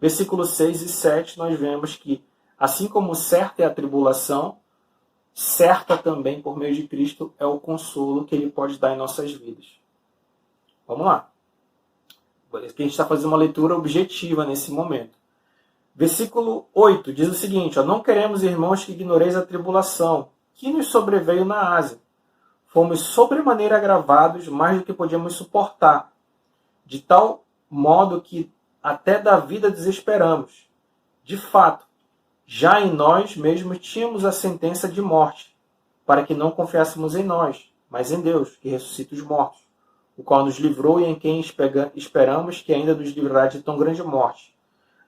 C: Versículo 6 e 7 nós vemos que, assim como certa é a tribulação, certa também por meio de Cristo é o consolo que ele pode dar em nossas vidas. Vamos lá. Aqui a gente está fazendo uma leitura objetiva nesse momento. Versículo 8 diz o seguinte: não queremos, irmãos, que ignoreis a tribulação que nos sobreveio na Ásia. fomos sobremaneira agravados mais do que podíamos suportar, de tal modo que até da vida desesperamos. De fato, já em nós mesmos tínhamos a sentença de morte, para que não confiássemos em nós, mas em Deus, que ressuscita os mortos, o qual nos livrou e em quem esperamos que ainda nos livrará de tão grande morte.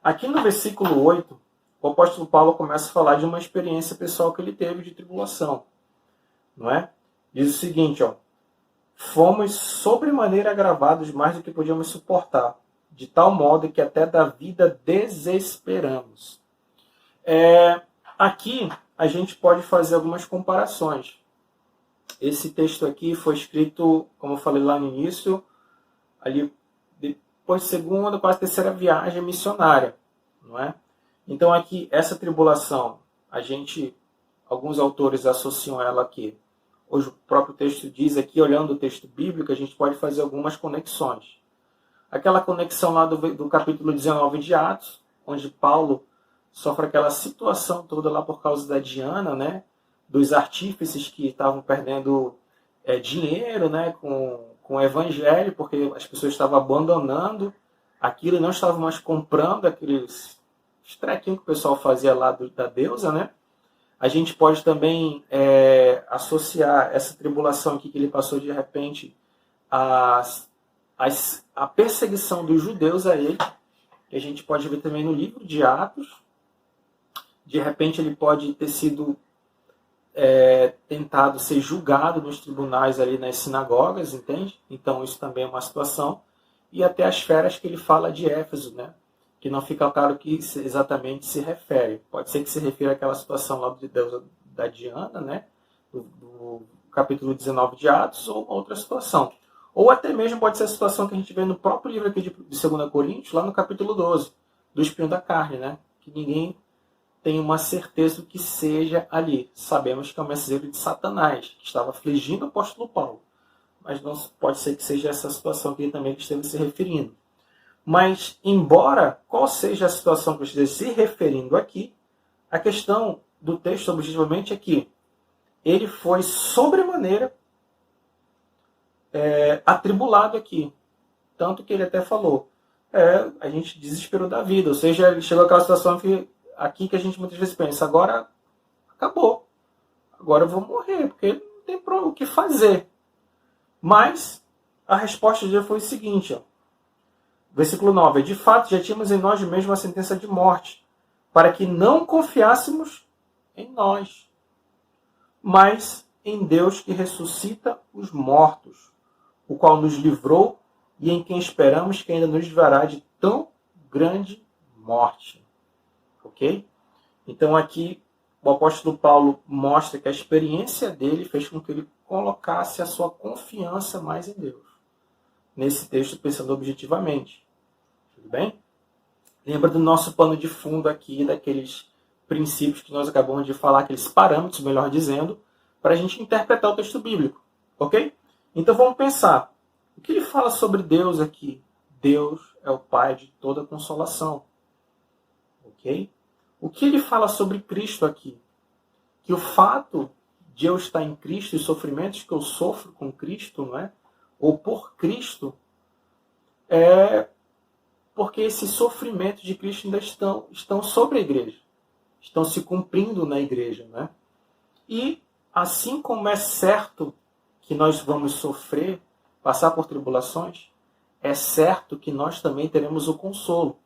C: Aqui no versículo 8, o apóstolo Paulo começa a falar de uma experiência pessoal que ele teve de tribulação. Não é? Diz o seguinte, ó, fomos sobremaneira agravados mais do que podíamos suportar, de tal modo que até da vida desesperamos. Aqui a gente pode fazer algumas comparações. Esse texto aqui foi escrito, como eu falei lá no início, ali depois de segunda, quase terceira viagem missionária, não é? Então aqui, essa tribulação, alguns autores associam ela aqui. Hoje o próprio texto diz aqui, olhando o texto bíblico, a gente pode fazer algumas conexões. Aquela conexão lá do capítulo 19 de Atos, onde Paulo sofre aquela situação toda lá por causa da Diana, né? Dos artífices que estavam perdendo dinheiro, né? Com o evangelho, porque as pessoas estavam abandonando aquilo e não estavam mais comprando aqueles trequinhos que o pessoal fazia lá da deusa, né? A gente pode também associar essa tribulação aqui que ele passou de repente a perseguição dos judeus a ele, que a gente pode ver também no livro de Atos. De repente ele pode ter sido tentado ser julgado nos tribunais ali nas sinagogas, entende? Então isso também é uma situação. E até as feras que ele fala de Éfeso, né? Que não fica claro que exatamente se refere. Pode ser que se refira àquela situação lá de Deus da Diana, né? Do capítulo 19 de Atos, ou outra situação. Ou até mesmo pode ser a situação que a gente vê no próprio livro aqui de 2 Coríntios, lá no capítulo 12, do espinho da carne, né? Que ninguém tem uma certeza do que seja ali. Sabemos que é o mensageiro de Satanás, que estava afligindo o apóstolo Paulo. Mas não pode ser que seja essa situação que ele também esteja se referindo. Mas, embora qual seja a situação que eu esteja se referindo aqui, a questão do texto objetivamente é que ele foi sobremaneira atribulado aqui. Tanto que ele até falou, a gente desesperou da vida. Ou seja, ele chegou àquela situação aqui que a gente muitas vezes pensa, agora acabou. Agora eu vou morrer, porque não tem o que fazer. Mas a resposta dele foi o seguinte, ó. Versículo 9. De fato, já tínhamos em nós mesmos a sentença de morte, para que não confiássemos em nós, mas em Deus que ressuscita os mortos, o qual nos livrou e em quem esperamos que ainda nos livrará de tão grande morte. Ok? Então aqui o apóstolo Paulo mostra que a experiência dele fez com que ele colocasse a sua confiança mais em Deus. Nesse texto, pensando objetivamente. Tudo bem? Lembra do nosso pano de fundo aqui, daqueles princípios que nós acabamos de falar, aqueles parâmetros, melhor dizendo, para a gente interpretar o texto bíblico. Ok? Então vamos pensar. O que ele fala sobre Deus aqui? Deus é o Pai de toda consolação. Ok? O que ele fala sobre Cristo aqui? Que o fato de eu estar em Cristo e os sofrimentos que eu sofro com Cristo, não é? Ou por Cristo, porque esses sofrimentos de Cristo ainda estão sobre a igreja. Estão se cumprindo na igreja. Né? E assim como é certo que nós vamos sofrer, passar por tribulações, é certo que nós também teremos o consolo.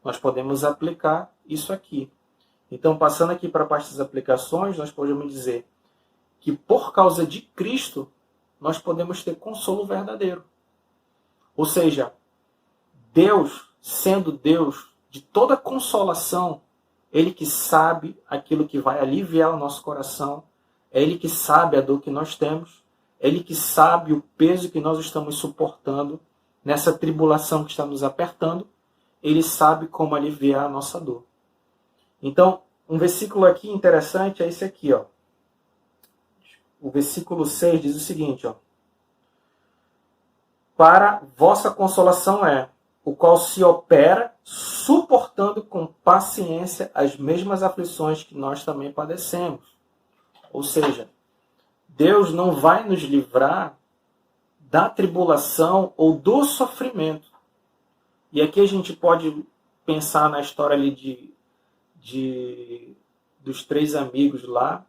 C: Nós podemos aplicar isso aqui. Então, passando aqui para a parte das aplicações, nós podemos dizer que por causa de Cristo, nós podemos ter consolo verdadeiro. Ou seja, Deus, sendo Deus de toda consolação, Ele que sabe aquilo que vai aliviar o nosso coração, é Ele que sabe a dor que nós temos, é Ele que sabe o peso que nós estamos suportando nessa tribulação que está nos apertando, Ele sabe como aliviar a nossa dor. Então, um versículo aqui interessante é esse aqui, ó. O versículo 6 diz o seguinte, ó. Para vossa consolação o qual se opera suportando com paciência as mesmas aflições que nós também padecemos. Ou seja, Deus não vai nos livrar da tribulação ou do sofrimento. E aqui a gente pode pensar na história ali dos 3 amigos lá,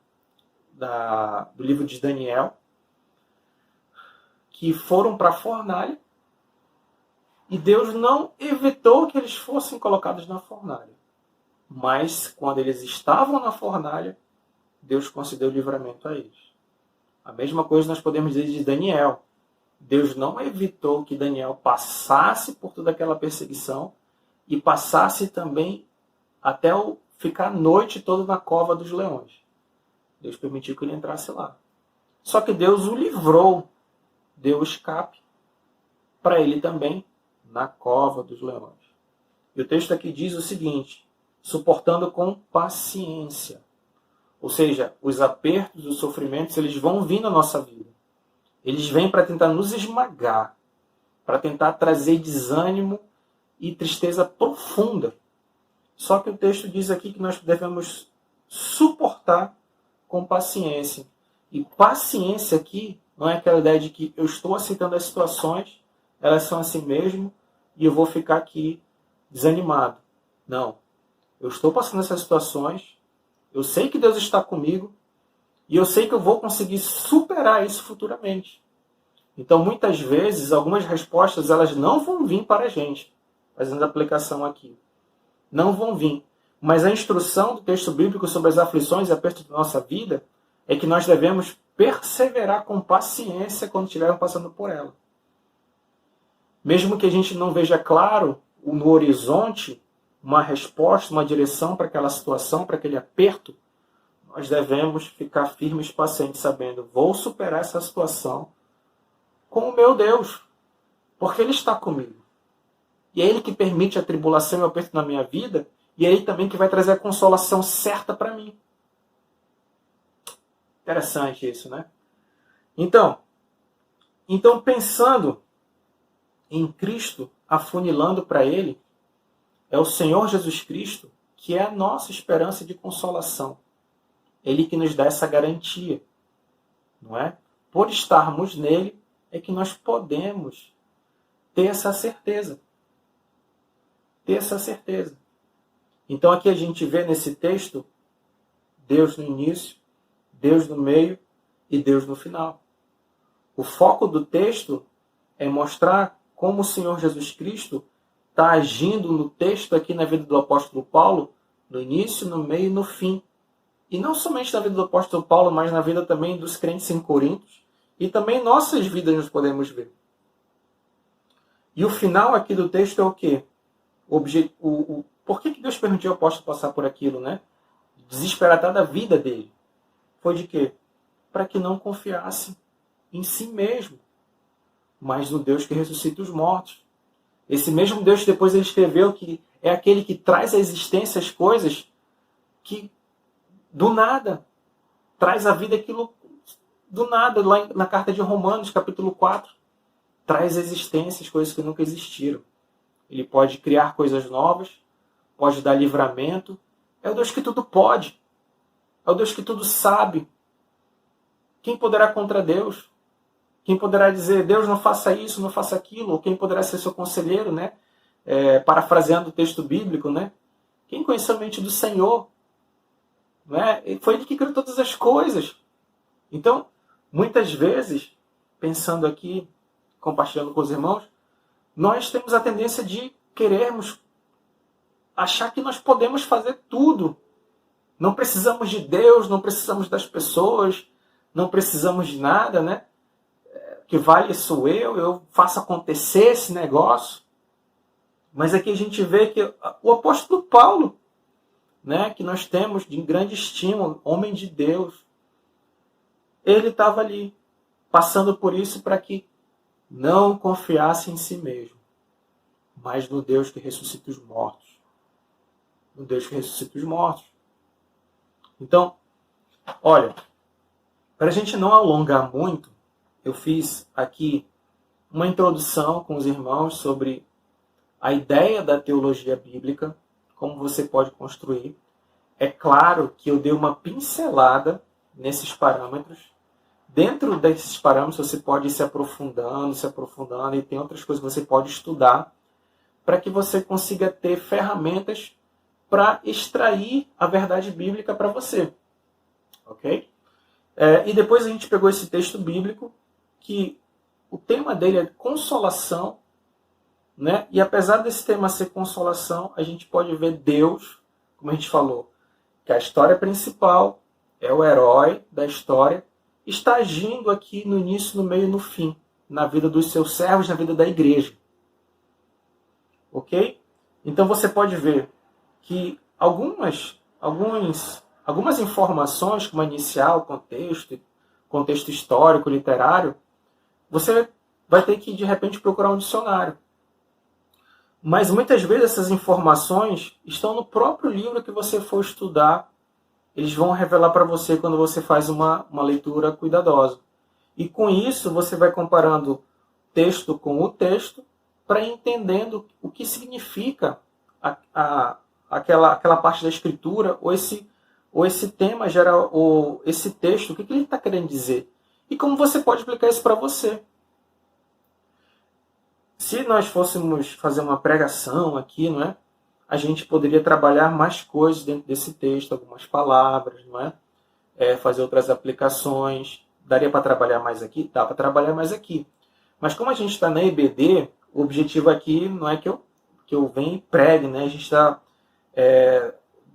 C: do livro de Daniel, que foram para a fornalha, e Deus não evitou que eles fossem colocados na fornalha. Mas, quando eles estavam na fornalha, Deus concedeu livramento a eles. A mesma coisa nós podemos dizer de Daniel. Deus não evitou que Daniel passasse por toda aquela perseguição e passasse também até ficar a noite toda na cova dos leões. Deus permitiu que ele entrasse lá. Só que Deus o livrou, deu o escape para ele também na cova dos leões. E o texto aqui diz o seguinte: suportando com paciência. Ou seja, os apertos, os sofrimentos, eles vão vir na nossa vida. Eles vêm para tentar nos esmagar, para tentar trazer desânimo e tristeza profunda. Só que o texto diz aqui que nós devemos suportar com paciência. E paciência aqui não é aquela ideia de que eu estou aceitando as situações, elas são assim mesmo, e eu vou ficar aqui desanimado. Não. Eu estou passando essas situações, eu sei que Deus está comigo, e eu sei que eu vou conseguir superar isso futuramente. Então, muitas vezes, algumas respostas elas não vão vir para a gente, fazendo a aplicação aqui. Não vão vir. Mas a instrução do texto bíblico sobre as aflições e apertos da nossa vida é que nós devemos perseverar com paciência quando estivermos passando por ela. Mesmo que a gente não veja claro no horizonte uma resposta, uma direção para aquela situação, para aquele aperto, nós devemos ficar firmes e pacientes, sabendo, vou superar essa situação com o meu Deus, porque Ele está comigo. E é Ele que permite a tribulação e o aperto na minha vida, e é Ele também que vai trazer a consolação certa para mim. Interessante isso, né? Então, pensando em Cristo, afunilando para Ele, é o Senhor Jesus Cristo que é a nossa esperança de consolação. Ele que nos dá essa garantia, não é? Por estarmos nele, é que nós podemos ter essa certeza. Ter essa certeza. Então aqui a gente vê nesse texto Deus no início, Deus no meio e Deus no final. O foco do texto é mostrar como o Senhor Jesus Cristo está agindo no texto aqui na vida do apóstolo Paulo, no início, no meio e no fim. E não somente na vida do apóstolo Paulo, mas na vida também dos crentes em Corinto, e também em nossas vidas nós podemos ver. E o final aqui do texto é o quê? Por que Deus permitiu o apóstolo passar por aquilo, né? Desesperatar da vida dele. Foi de quê? Para que não confiasse em si mesmo, mas no Deus que ressuscita os mortos. Esse mesmo Deus que depois ele escreveu que é aquele que traz à existência as coisas que do nada traz à vida aquilo do nada, lá na carta de Romanos, capítulo 4, traz à existência as coisas que nunca existiram. Ele pode criar coisas novas, pode dar livramento. É o Deus que tudo pode. É o Deus que tudo sabe. Quem poderá contra Deus? Quem poderá dizer, Deus não faça isso, não faça aquilo? Ou quem poderá ser seu conselheiro, né? Parafraseando o texto bíblico, né? Quem conheceu a mente do Senhor? Não é? Foi Ele que criou todas as coisas. Então, muitas vezes, pensando aqui, compartilhando com os irmãos, nós temos a tendência de querermos achar que nós podemos fazer tudo. Não precisamos de Deus, não precisamos das pessoas, não precisamos de nada, né? Que vale sou eu faço acontecer esse negócio. Mas aqui a gente vê que o apóstolo Paulo, né, que nós temos de grande estima, homem de Deus, ele estava ali, passando por isso para que não confiasse em si mesmo, mas no Deus que ressuscita os mortos. No Deus que ressuscita os mortos. Então, olha, para a gente não alongar muito, eu fiz aqui uma introdução com os irmãos sobre a ideia da teologia bíblica, como você pode construir. É claro que eu dei uma pincelada nesses parâmetros, dentro desses parâmetros você pode ir se aprofundando, e tem outras coisas que você pode estudar para que você consiga ter ferramentas para extrair a verdade bíblica para você. Ok? E depois a gente pegou esse texto bíblico, que o tema dele é consolação, né? E apesar desse tema ser consolação, a gente pode ver Deus, como a gente falou, que a história principal é o herói da história, está agindo aqui no início, no meio e no fim, na vida dos seus servos, na vida da igreja. Ok? Então você pode ver que algumas informações, como inicial, contexto histórico, literário, você vai ter que, de repente, procurar um dicionário. Mas muitas vezes essas informações estão no próprio livro que você for estudar. Eles vão revelar para você quando você faz uma leitura cuidadosa. E com isso você vai comparando texto com o texto para ir entendendo o que significa aquela parte da escritura, ou esse tema geral, ou esse texto, o que ele está querendo dizer. E como você pode aplicar isso para você. Se nós fôssemos fazer uma pregação aqui, não é? A gente poderia trabalhar mais coisas dentro desse texto, algumas palavras, não é? Fazer outras aplicações. Daria para trabalhar mais aqui? Dá para trabalhar mais aqui. Mas como a gente está na EBD, o objetivo aqui não é que eu venha e pregue, né? A gente está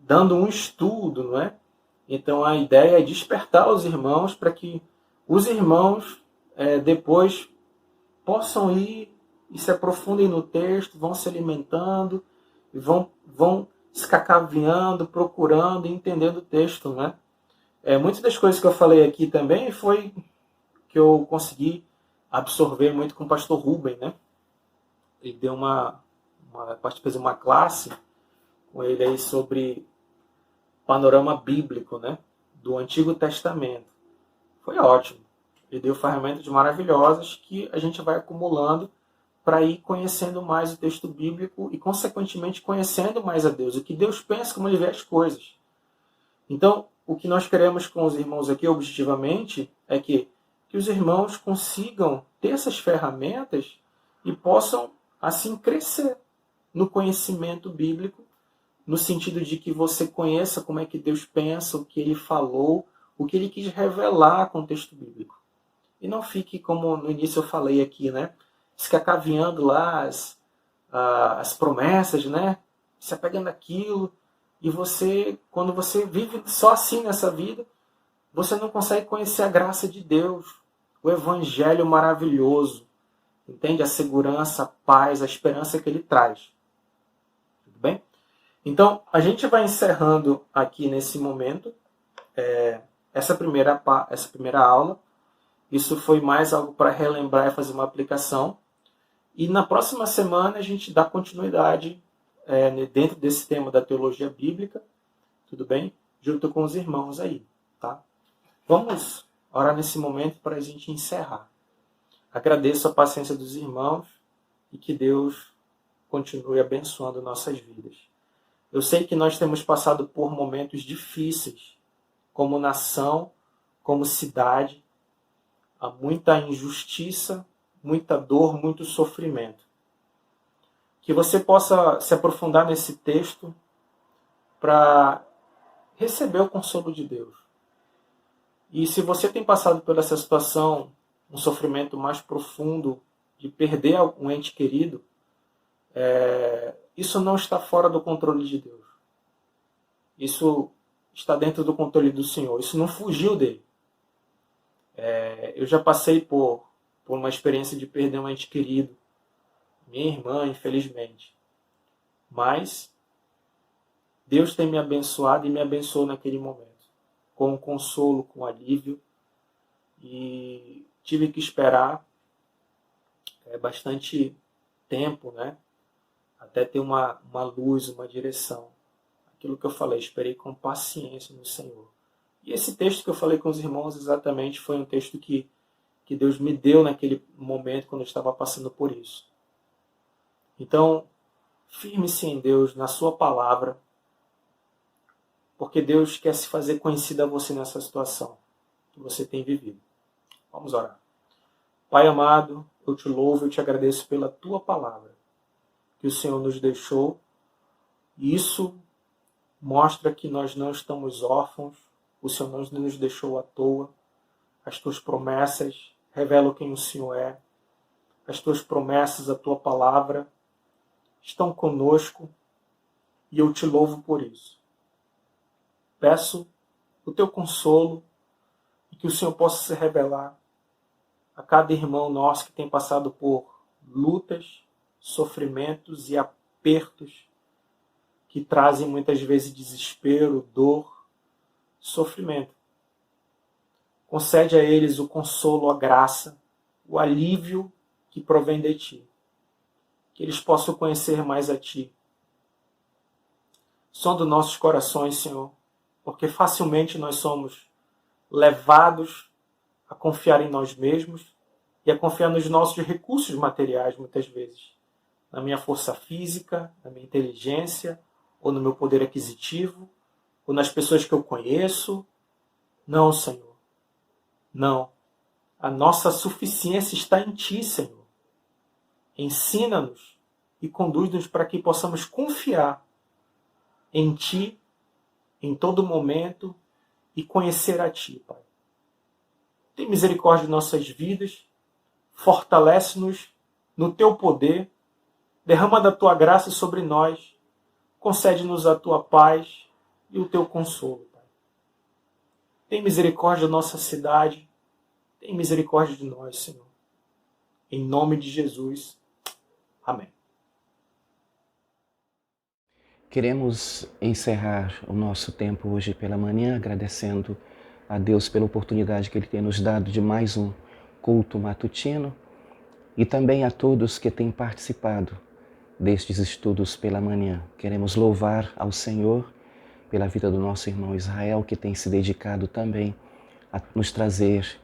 C: dando um estudo, não é? Então a ideia é despertar os irmãos para que os irmãos depois possam ir e se aprofundem no texto, vão se alimentando, e vão escacaviando, procurando e entendendo o texto, né? Muitas das coisas que eu falei aqui também foi que eu consegui absorver muito com o pastor Rubem, né? Ele deu fez uma classe com ele aí sobre panorama bíblico, né? Do Antigo Testamento. Foi ótimo. Ele deu ferramentas maravilhosas que a gente vai acumulando para ir conhecendo mais o texto bíblico e, consequentemente, conhecendo mais a Deus. O que Deus pensa, como Ele vê as coisas. Então, o que nós queremos com os irmãos aqui, objetivamente, é que os irmãos consigam ter essas ferramentas e possam, assim, crescer no conhecimento bíblico, no sentido de que você conheça como é que Deus pensa, o que Ele falou, o que Ele quis revelar com o texto bíblico. E não fique, como no início eu falei aqui, né? Escacaviando lá as promessas, né? Se apegando àquilo. E você, quando você vive só assim nessa vida, você não consegue conhecer a graça de Deus, o evangelho maravilhoso. Entende? A segurança, a paz, a esperança que ele traz. Tudo bem? Então, a gente vai encerrando aqui nesse momento essa primeira aula. Isso foi mais algo para relembrar e fazer uma aplicação. E na próxima semana a gente dá continuidade dentro desse tema da teologia bíblica, tudo bem? Junto com os irmãos aí, tá? Vamos orar nesse momento para a gente encerrar. Agradeço a paciência dos irmãos e que Deus continue abençoando nossas vidas. Eu sei que nós temos passado por momentos difíceis, como nação, como cidade. Há muita injustiça, muita dor, muito sofrimento. Que você possa se aprofundar nesse texto para receber o consolo de Deus. E se você tem passado por essa situação, um sofrimento mais profundo, de perder um ente querido, isso não está fora do controle de Deus. Isso está dentro do controle do Senhor. Isso não fugiu dele. Eu já passei por uma experiência de perder um ente querido. Minha irmã, infelizmente. Mas Deus tem me abençoado e me abençoou naquele momento. Com consolo, com alívio. E tive que esperar bastante tempo, né? Até ter uma luz, uma direção. Aquilo que eu falei, esperei com paciência no Senhor. E esse texto que eu falei com os irmãos exatamente foi um texto que Deus me deu naquele momento quando eu estava passando por isso. Então, firme-se em Deus, na sua palavra, porque Deus quer se fazer conhecido a você nessa situação que você tem vivido. Vamos orar. Pai amado, eu te louvo e te agradeço pela tua palavra que o Senhor nos deixou. E isso mostra que nós não estamos órfãos, o Senhor não nos deixou à toa. As tuas promessas revelam quem o Senhor é. As tuas promessas, a tua palavra estão conosco e eu te louvo por isso. Peço o teu consolo e que o Senhor possa se revelar a cada irmão nosso que tem passado por lutas, sofrimentos e apertos que trazem muitas vezes desespero, dor, sofrimento. Concede a eles o consolo, a graça, o alívio que provém de ti. Que eles possam conhecer mais a ti. Sonda nossos corações, Senhor, porque facilmente nós somos levados a confiar em nós mesmos e a confiar nos nossos recursos materiais, muitas vezes. Na minha força física, na minha inteligência, ou no meu poder aquisitivo, ou nas pessoas que eu conheço. Não, Senhor. Não. A nossa suficiência está em ti, Senhor. Ensina-nos e conduz-nos para que possamos confiar em ti em todo momento e conhecer a ti, Pai. Tem misericórdia de nossas vidas, fortalece-nos no teu poder, derrama da tua graça sobre nós, concede-nos a tua paz e o teu consolo, Pai. Tem misericórdia da nossa cidade, tem misericórdia de nós, Senhor. Em nome de Jesus. Amém.
A: Queremos encerrar o nosso tempo hoje pela manhã agradecendo a Deus pela oportunidade que Ele tem nos dado de mais um culto matutino e também a todos que têm participado destes estudos pela manhã. Queremos louvar ao Senhor pela vida do nosso irmão Israel, que tem se dedicado também a nos trazer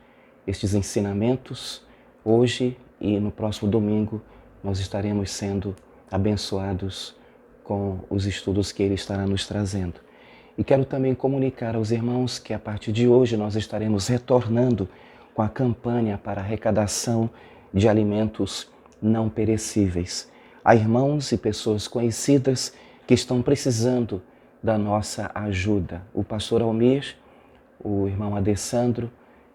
A: estes ensinamentos. Hoje e no próximo domingo nós estaremos sendo abençoados com os estudos que ele estará nos trazendo. E quero também comunicar aos irmãos que a partir de hoje nós estaremos retornando com a campanha para arrecadação de alimentos não perecíveis. Há irmãos e pessoas conhecidas que estão precisando da nossa ajuda. O pastor Almir, o irmão Adessandro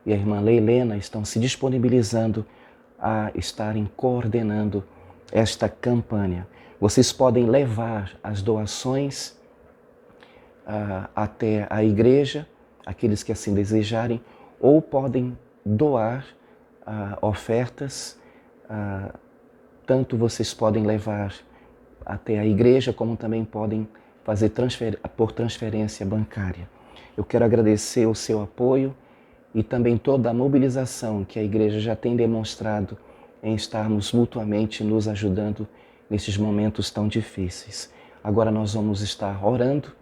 A: e a irmã Leilena estão se disponibilizando a estarem coordenando esta campanha. Vocês podem levar as doações até a igreja, aqueles que assim desejarem, ou podem doar ofertas, tanto vocês podem levar até a igreja, como também podem fazer por transferência bancária. Eu quero agradecer o seu apoio e também toda a mobilização que a igreja já tem demonstrado em estarmos mutuamente nos ajudando nesses momentos tão difíceis. Agora nós vamos estar orando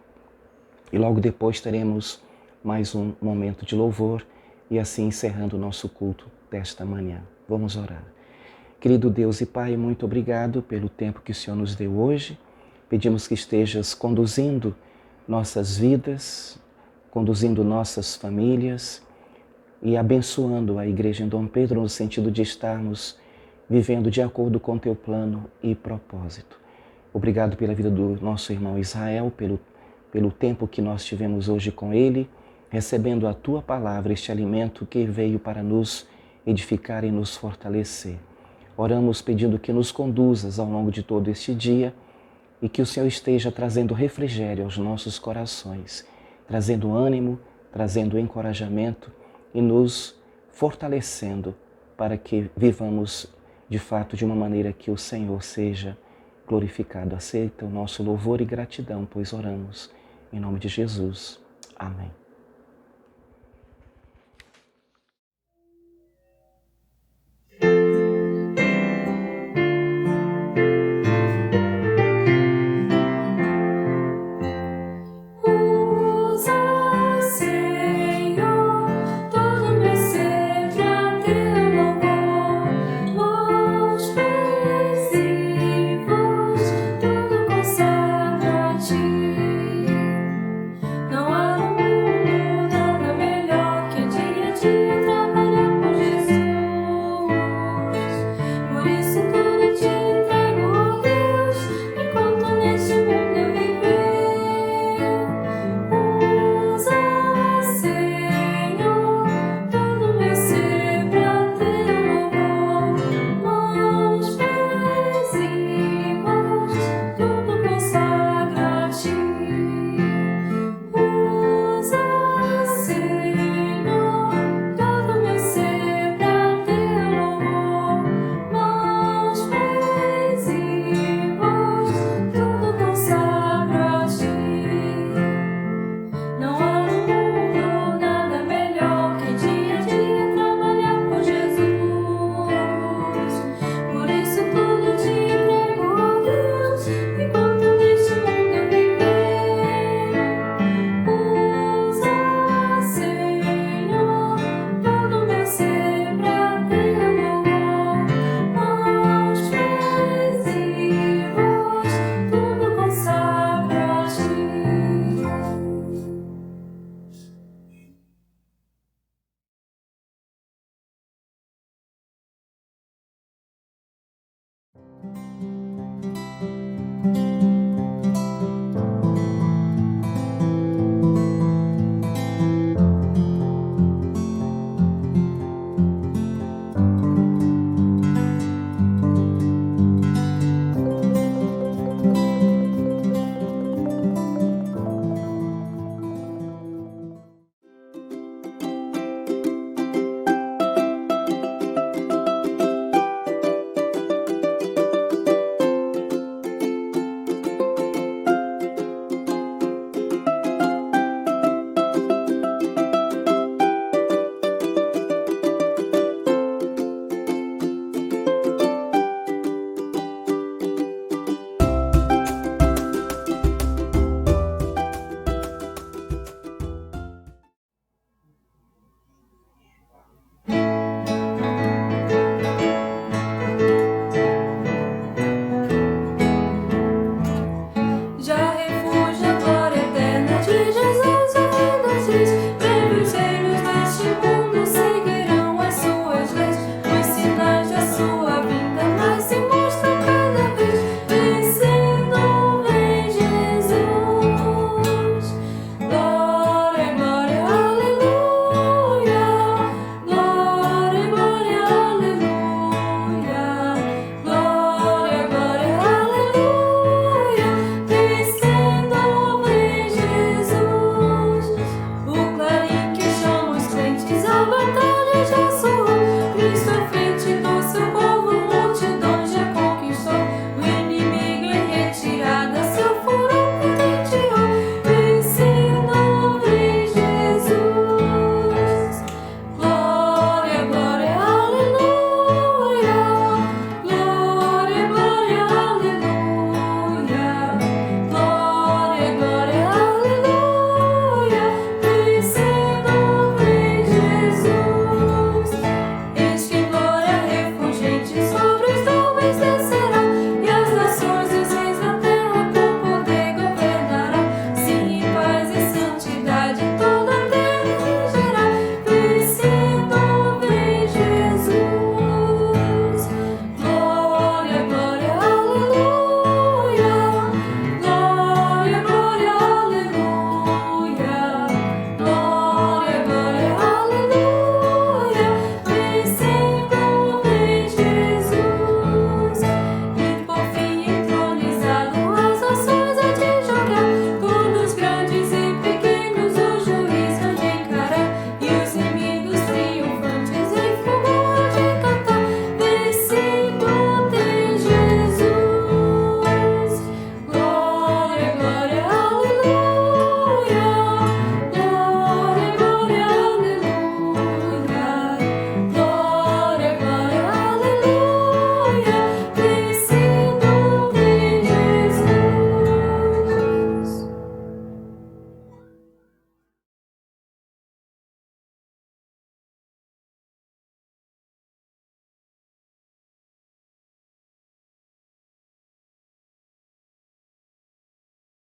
A: e logo depois teremos mais um momento de louvor e assim encerrando o nosso culto desta manhã. Vamos orar. Querido Deus e Pai, muito obrigado pelo tempo que o Senhor nos deu hoje. Pedimos que estejas conduzindo nossas vidas, conduzindo nossas famílias e abençoando a Igreja em Dom Pedro no sentido de estarmos vivendo de acordo com teu plano e propósito. Obrigado pela vida do nosso irmão Israel, pelo tempo que nós tivemos hoje com ele, recebendo a tua palavra, este alimento que veio para nos edificar e nos fortalecer. Oramos pedindo que nos conduzas ao longo de todo este dia e que o Senhor esteja trazendo refrigério aos nossos corações, trazendo ânimo, trazendo encorajamento e nos fortalecendo para que vivamos de fato de uma maneira que o Senhor seja glorificado. Aceita o nosso louvor e gratidão, pois oramos em nome de Jesus. Amém.